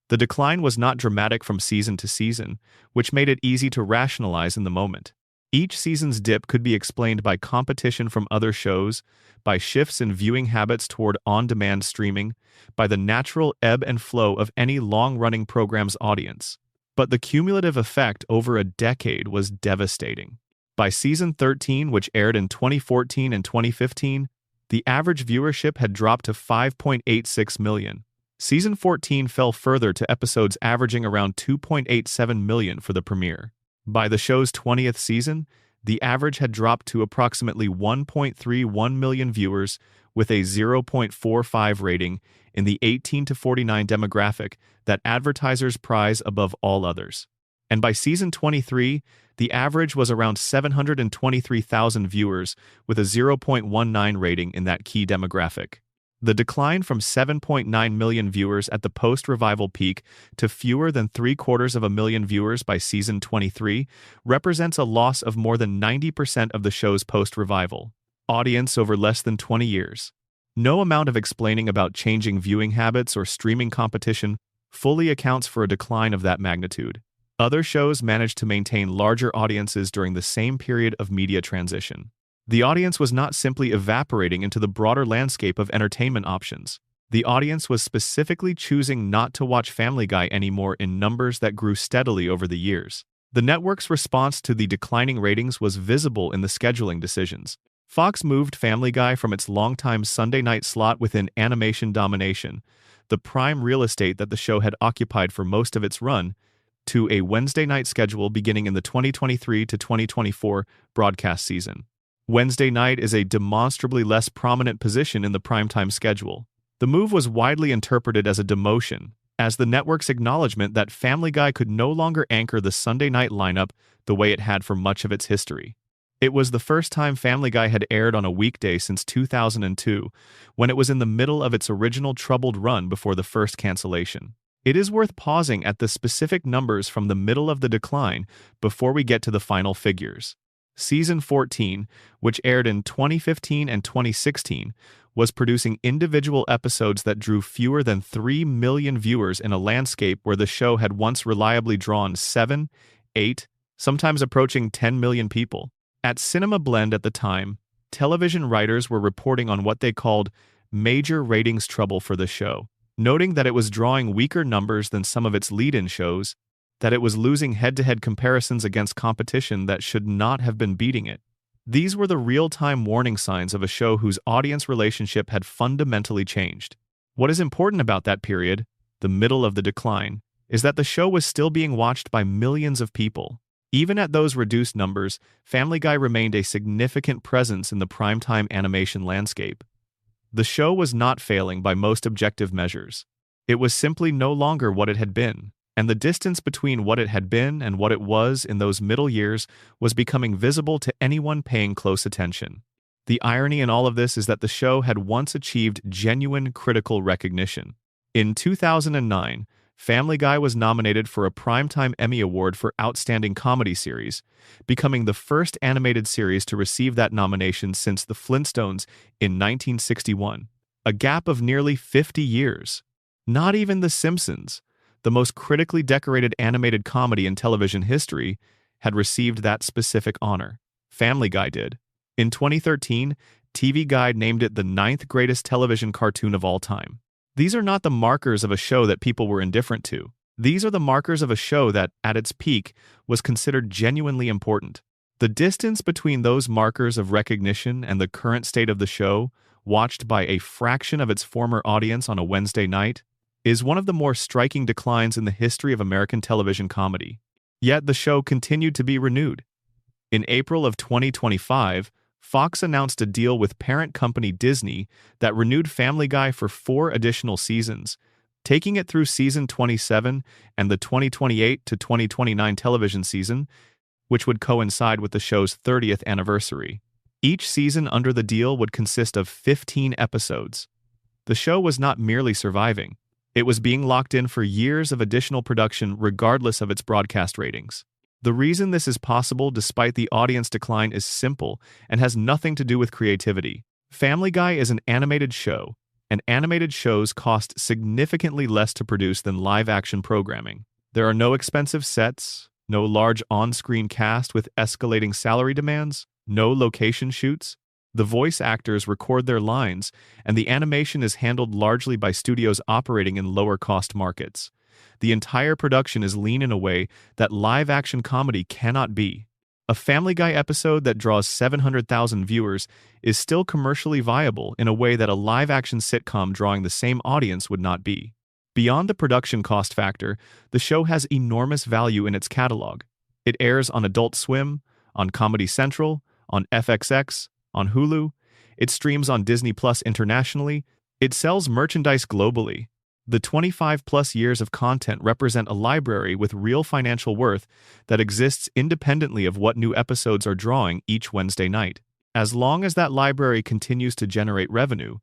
The decline was not dramatic from season to season, which made it easy to rationalize in the moment. Each season's dip could be explained by competition from other shows, by shifts in viewing habits toward on-demand streaming, by the natural ebb and flow of any long-running program's audience. But the cumulative effect over a decade was devastating. By season 13, which aired in 2014 and 2015, the average viewership had dropped to 5.86 million. Season 14 fell further to episodes averaging around 2.87 million for the premiere. By the show's 20th season, the average had dropped to approximately 1.31 million viewers with a 0.45 rating in the 18 to 49 demographic that advertisers prize above all others. And by season 23, the average was around 723,000 viewers with a 0.19 rating in that key demographic. The decline from 7.9 million viewers at the post-revival peak to fewer than 750,000 viewers by season 23 represents a loss of more than 90% of the show's post-revival audience over less than 20 years. No amount of explaining about changing viewing habits or streaming competition fully accounts for a decline of that magnitude. Other shows managed to maintain larger audiences during the same period of media transition. The audience was not simply evaporating into the broader landscape of entertainment options. The audience was specifically choosing not to watch Family Guy anymore in numbers that grew steadily over the years. The network's response to the declining ratings was visible in the scheduling decisions. Fox moved Family Guy from its longtime Sunday night slot within Animation Domination, the prime real estate that the show had occupied for most of its run, to a Wednesday night schedule beginning in the 2023 to 2024 broadcast season. Wednesday night is a demonstrably less prominent position in the primetime schedule. The move was widely interpreted as a demotion, as the network's acknowledgement that Family Guy could no longer anchor the Sunday night lineup the way it had for much of its history. It was the first time Family Guy had aired on a weekday since 2002, when it was in the middle of its original troubled run before the first cancellation. It is worth pausing at the specific numbers from the middle of the decline before we get to the final figures. Season 14, which aired in 2015 and 2016, was producing individual episodes that drew fewer than 3 million viewers in a landscape where the show had once reliably drawn 7, 8, sometimes approaching 10 million people. At Cinema Blend at the time, television writers were reporting on what they called major ratings trouble for the show, noting that it was drawing weaker numbers than some of its lead-in shows, that it was losing head-to-head comparisons against competition that should not have been beating it. These were the real-time warning signs of a show whose audience relationship had fundamentally changed. What is important about that period, the middle of the decline, is that the show was still being watched by millions of people. Even at those reduced numbers, Family Guy remained a significant presence in the primetime animation landscape. The show was not failing by most objective measures. It was simply no longer what it had been, and the distance between what it had been and what it was in those middle years was becoming visible to anyone paying close attention. The irony in all of this is that the show had once achieved genuine critical recognition. In 2009, Family Guy was nominated for a Primetime Emmy Award for Outstanding Comedy Series, becoming the first animated series to receive that nomination since The Flintstones in 1961, a gap of nearly 50 years. Not even The Simpsons, the most critically decorated animated comedy in television history, had received that specific honor. Family Guy did. In 2013, TV Guide named it the 9th greatest television cartoon of all time. These are not the markers of a show that people were indifferent to. These are the markers of a show that, at its peak, was considered genuinely important. The distance between those markers of recognition and the current state of the show, watched by a fraction of its former audience on a Wednesday night, is one of the more striking declines in the history of American television comedy. Yet the show continued to be renewed. In April of 2025, Fox announced a deal with parent company Disney that renewed Family Guy for 4 additional seasons, taking it through season 27 and the 2028 to 2029 television season, which would coincide with the show's 30th anniversary. Each season under the deal would consist of 15 episodes. The show was not merely surviving. It was being locked in for years of additional production regardless of its broadcast ratings. The reason this is possible despite the audience decline is simple and has nothing to do with creativity. Family Guy is an animated show, and animated shows cost significantly less to produce than live-action programming. There are no expensive sets, no large on-screen cast with escalating salary demands, no location shoots. The voice actors record their lines, and the animation is handled largely by studios operating in lower-cost markets. The entire production is lean in a way that live-action comedy cannot be. A Family Guy episode that draws 700,000 viewers is still commercially viable in a way that a live-action sitcom drawing the same audience would not be. Beyond the production cost factor, the show has enormous value in its catalog. It airs on Adult Swim, on Comedy Central, on FXX, on Hulu. It streams on Disney Plus internationally. It sells merchandise globally. The 25-plus years of content represent a library with real financial worth that exists independently of what new episodes are drawing each Wednesday night. As long as that library continues to generate revenue,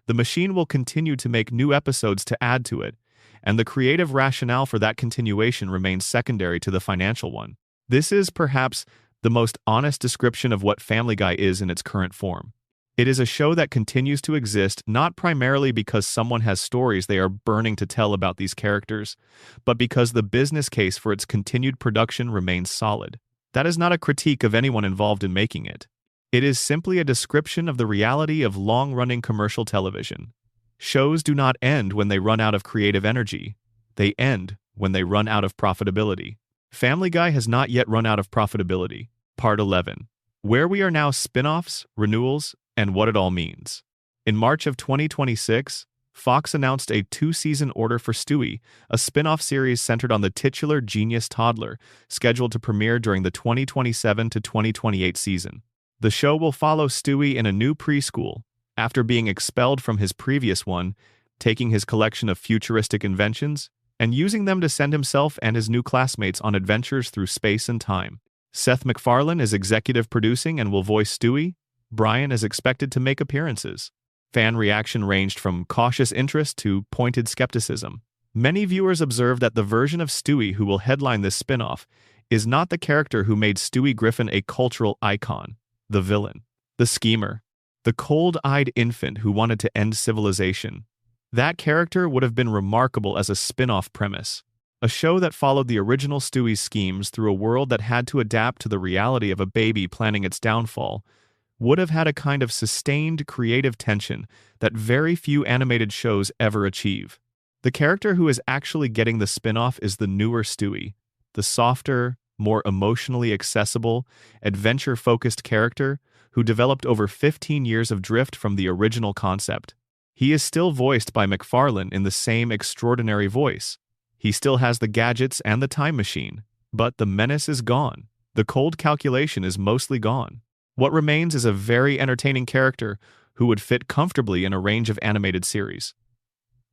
the machine will continue to make new episodes to add to it, and the creative rationale for that continuation remains secondary to the financial one. This is perhaps the most honest description of what Family Guy is in its current form. It is a show that continues to exist not primarily because someone has stories they are burning to tell about these characters, but because the business case for its continued production remains solid. That is not a critique of anyone involved in making it. It is simply a description of the reality of long-running commercial television. Shows do not end when they run out of creative energy. They end when they run out of profitability. Family Guy has not yet run out of profitability. Part 11. Where we are now: spin-offs, renewals, and what it all means. In March of 2026, Fox announced a 2-season order for Stewie, a spin-off series centered on the titular genius toddler, scheduled to premiere during the 2027 to 2028 season. The show will follow Stewie in a new preschool, after being expelled from his previous one, taking his collection of futuristic inventions and using them to send himself and his new classmates on adventures through space and time. Seth MacFarlane is executive producing and will voice Stewie. Brian is expected to make appearances. Fan reaction ranged from cautious interest to pointed skepticism. Many viewers observed that the version of Stewie who will headline this spin-off is not the character who made Stewie Griffin a cultural icon, the villain, the schemer, the cold-eyed infant who wanted to end civilization. That character would have been remarkable as a spin-off premise. A show that followed the original Stewie's schemes through a world that had to adapt to the reality of a baby planning its downfall would have had a kind of sustained creative tension that very few animated shows ever achieve. The character who is actually getting the spin-off is the newer Stewie, the softer, more emotionally accessible, adventure-focused character who developed over 15 years of drift from the original concept. He is still voiced by MacFarlane in the same extraordinary voice. He still has the gadgets and the time machine, but the menace is gone. The cold calculation is mostly gone. What remains is a very entertaining character who would fit comfortably in a range of animated series.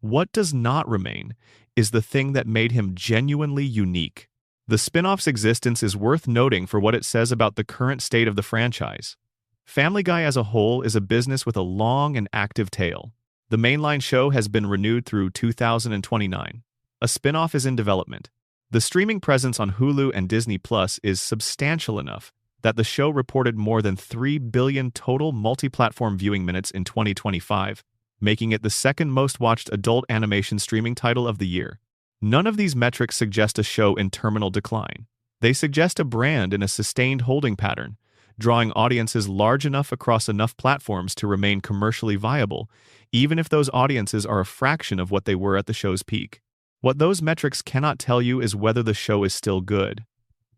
What does not remain is the thing that made him genuinely unique. The spin-off's existence is worth noting for what it says about the current state of the franchise. Family Guy as a whole is a business with a long and active tail. The mainline show has been renewed through 2029. A spin-off is in development. The streaming presence on Hulu and Disney Plus is substantial enough that the show reported more than 3 billion total multi-platform viewing minutes in 2025, making it the second most watched adult animation streaming title of the year. None of these metrics suggest a show in terminal decline. They suggest a brand in a sustained holding pattern, drawing audiences large enough across enough platforms to remain commercially viable, even if those audiences are a fraction of what they were at the show's peak. What those metrics cannot tell you is whether the show is still good.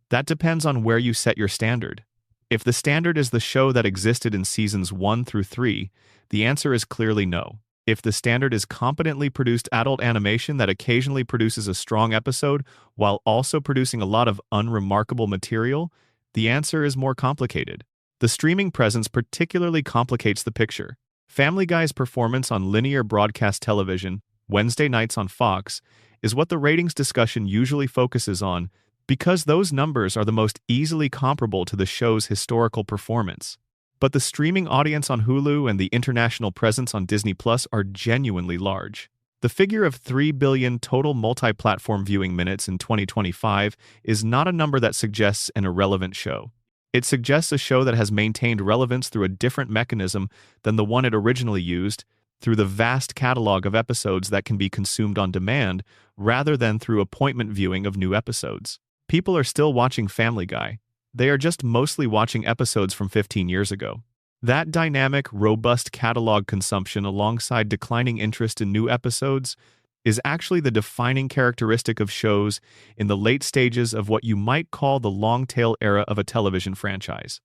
That depends on where you set your standard. If the standard is the show that existed in seasons 1 through 3, the answer is clearly no. If the standard is competently produced adult animation that occasionally produces a strong episode while also producing a lot of unremarkable material, the answer is more complicated. The streaming presence particularly complicates the picture. Family Guy's performance on linear broadcast television, Wednesday nights on Fox, is what the ratings discussion usually focuses on because those numbers are the most easily comparable to the show's historical performance. But the streaming audience on Hulu and the international presence on Disney Plus are genuinely large. The figure of 3 billion total multi-platform viewing minutes in 2025 is not a number that suggests an irrelevant show. It suggests a show that has maintained relevance through a different mechanism than the one it originally used, through the vast catalog of episodes that can be consumed on demand, rather than through appointment viewing of new episodes. People are still watching Family Guy. They are just mostly watching episodes from 15 years ago. That dynamic, robust catalog consumption alongside declining interest in new episodes is actually the defining characteristic of shows in the late stages of what you might call the long-tail era of a television franchise.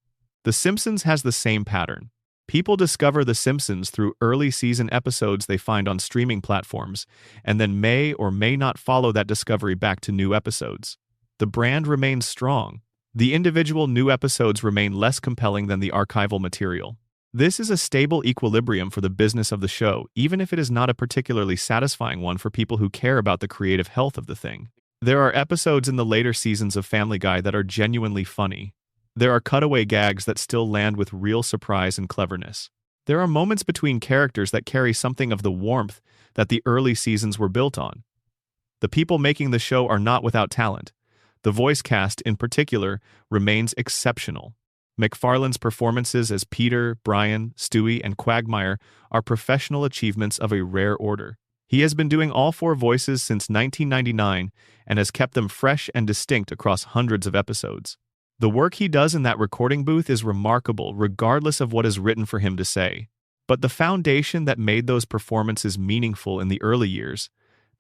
The Simpsons has the same pattern. People discover The Simpsons through early season episodes they find on streaming platforms, and then may or may not follow that discovery back to new episodes. The brand remains strong. The individual new episodes remain less compelling than the archival material. This is a stable equilibrium for the business of the show, even if it is not a particularly satisfying one for people who care about the creative health of the thing. There are episodes in the later seasons of Family Guy that are genuinely funny. There are cutaway gags that still land with real surprise and cleverness. There are moments between characters that carry something of the warmth that the early seasons were built on. The people making the show are not without talent. The voice cast, in particular, remains exceptional. McFarlane's performances as Peter, Brian, Stewie, and Quagmire are professional achievements of a rare order. He has been doing all 4 voices since 1999 and has kept them fresh and distinct across hundreds of episodes. The work he does in that recording booth is remarkable, regardless of what is written for him to say. But the foundation that made those performances meaningful in the early years,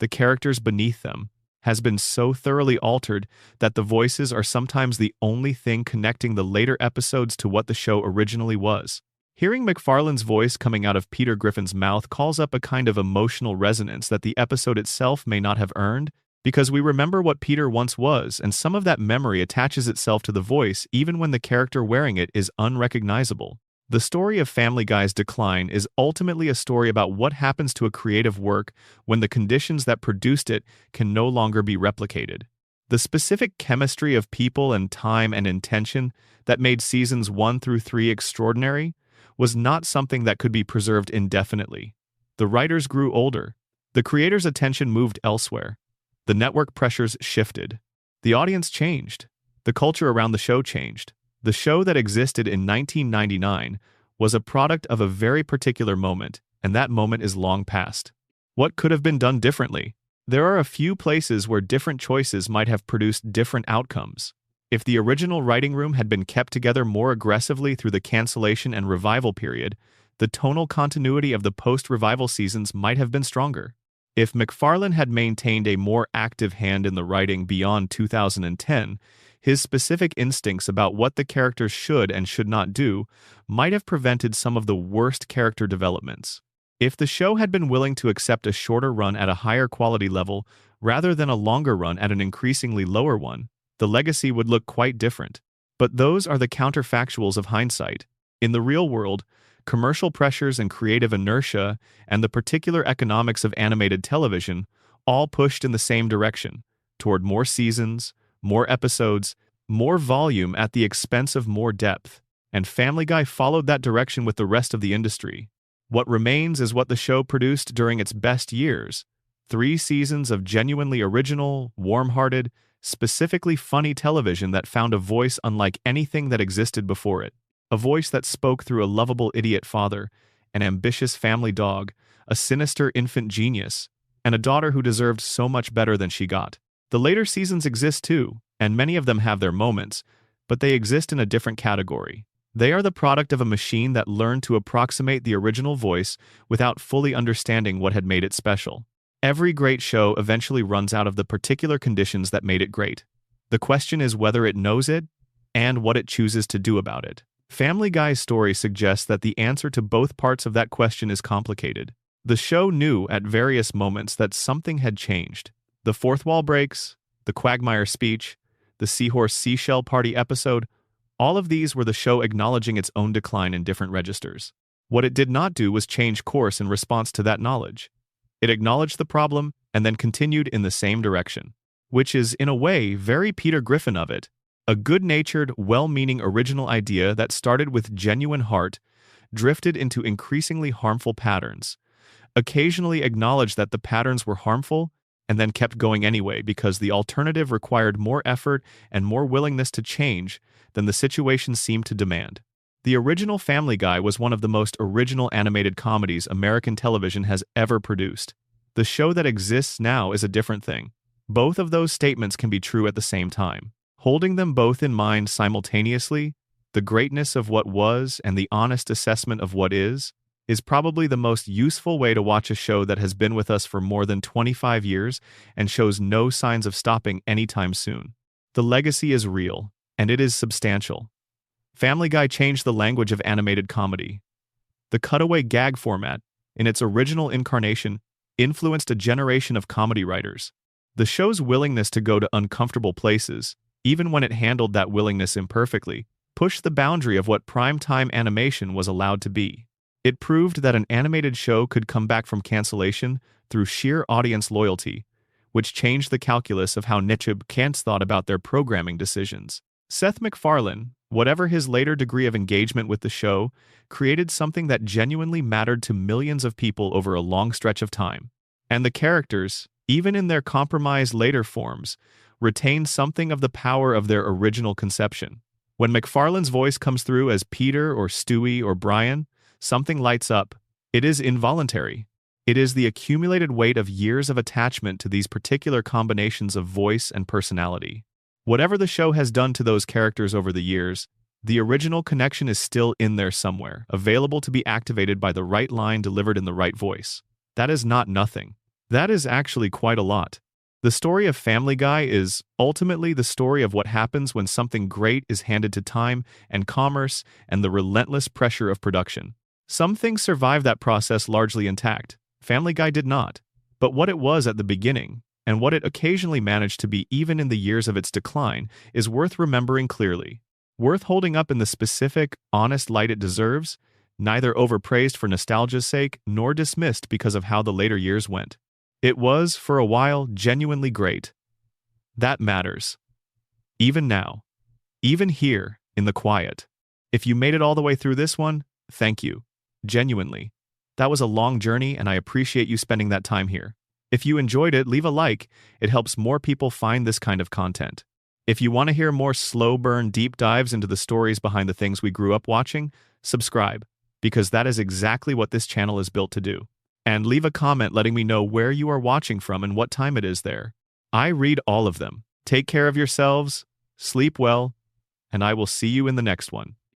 the characters beneath them, has been so thoroughly altered that the voices are sometimes the only thing connecting the later episodes to what the show originally was. Hearing McFarlane's voice coming out of Peter Griffin's mouth calls up a kind of emotional resonance that the episode itself may not have earned, because we remember what Peter once was, and some of that memory attaches itself to the voice even when the character wearing it is unrecognizable. The story of Family Guy's decline is ultimately a story about what happens to a creative work when the conditions that produced it can no longer be replicated. The specific chemistry of people and time and intention that made seasons 1 through 3 extraordinary was not something that could be preserved indefinitely. The writers grew older. The creators' attention moved elsewhere. The network pressures shifted. The audience changed. The culture around the show changed. The show that existed in 1999 was a product of a very particular moment, and that moment is long past. What could have been done differently? There are a few places where different choices might have produced different outcomes. If the original writing room had been kept together more aggressively through the cancellation and revival period, the tonal continuity of the post-revival seasons might have been stronger. If McFarlane had maintained a more active hand in the writing beyond 2010, his specific instincts about what the characters should and should not do might have prevented some of the worst character developments. If the show had been willing to accept a shorter run at a higher quality level rather than a longer run at an increasingly lower one, the legacy would look quite different. But those are the counterfactuals of hindsight. In the real world, commercial pressures and creative inertia and the particular economics of animated television all pushed in the same direction, toward more seasons, more episodes, more volume at the expense of more depth. And Family Guy followed that direction with the rest of the industry. What remains is what the show produced during its best years: 3 seasons of genuinely original, warm-hearted, specifically funny television that found a voice unlike anything that existed before it. A voice that spoke through a lovable idiot father, an ambitious family dog, a sinister infant genius, and a daughter who deserved so much better than she got. The later seasons exist too, and many of them have their moments, but they exist in a different category. They are the product of a machine that learned to approximate the original voice without fully understanding what had made it special. Every great show eventually runs out of the particular conditions that made it great. The question is whether it knows it and what it chooses to do about it. Family Guy's story suggests that the answer to both parts of that question is complicated. The show knew at various moments that something had changed. The fourth wall breaks, the Quagmire speech, the Seahorse Seashell Party episode, all of these were the show acknowledging its own decline in different registers. What it did not do was change course in response to that knowledge. It acknowledged the problem and then continued in the same direction, which is, in a way, very Peter Griffin of it. A good-natured, well-meaning original idea that started with genuine heart drifted into increasingly harmful patterns, occasionally acknowledged that the patterns were harmful, and then kept going anyway because the alternative required more effort and more willingness to change than the situation seemed to demand. The original Family Guy was one of the most original animated comedies American television has ever produced. The show that exists now is a different thing. Both of those statements can be true at the same time. Holding them both in mind simultaneously, the greatness of what was and the honest assessment of what is probably the most useful way to watch a show that has been with us for more than 25 years and shows no signs of stopping anytime soon. The legacy is real, and it is substantial. Family Guy changed the language of animated comedy. The cutaway gag format, in its original incarnation, influenced a generation of comedy writers. The show's willingness to go to uncomfortable places, even when it handled that willingness imperfectly, pushed the boundary of what prime-time animation was allowed to be. It proved that an animated show could come back from cancellation through sheer audience loyalty, which changed the calculus of how niche cants thought about their programming decisions. Seth MacFarlane, whatever his later degree of engagement with the show, created something that genuinely mattered to millions of people over a long stretch of time. And the characters, even in their compromised later forms, retained something of the power of their original conception. When MacFarlane's voice comes through as Peter or Stewie or Brian, something lights up. It is involuntary. It is the accumulated weight of years of attachment to these particular combinations of voice and personality. Whatever the show has done to those characters over the years, the original connection is still in there somewhere, available to be activated by the right line delivered in the right voice. That is not nothing. That is actually quite a lot. The story of Family Guy is ultimately the story of what happens when something great is handed to time and commerce and the relentless pressure of production. Some things survive that process largely intact. Family Guy did not. But what it was at the beginning, and what it occasionally managed to be even in the years of its decline, is worth remembering clearly. Worth holding up in the specific, honest light it deserves, neither overpraised for nostalgia's sake nor dismissed because of how the later years went. It was, for a while, genuinely great. That matters. Even now. Even here, in the quiet. If you made it all the way through this one, thank you. Genuinely. That was a long journey, and I appreciate you spending that time here. If you enjoyed it, leave a like. It helps more people find this kind of content. If you want to hear more slow-burn deep dives into the stories behind the things we grew up watching, subscribe, because that is exactly what this channel is built to do. And leave a comment letting me know where you are watching from and what time it is there. I read all of them. Take care of yourselves, sleep well, and I will see you in the next one.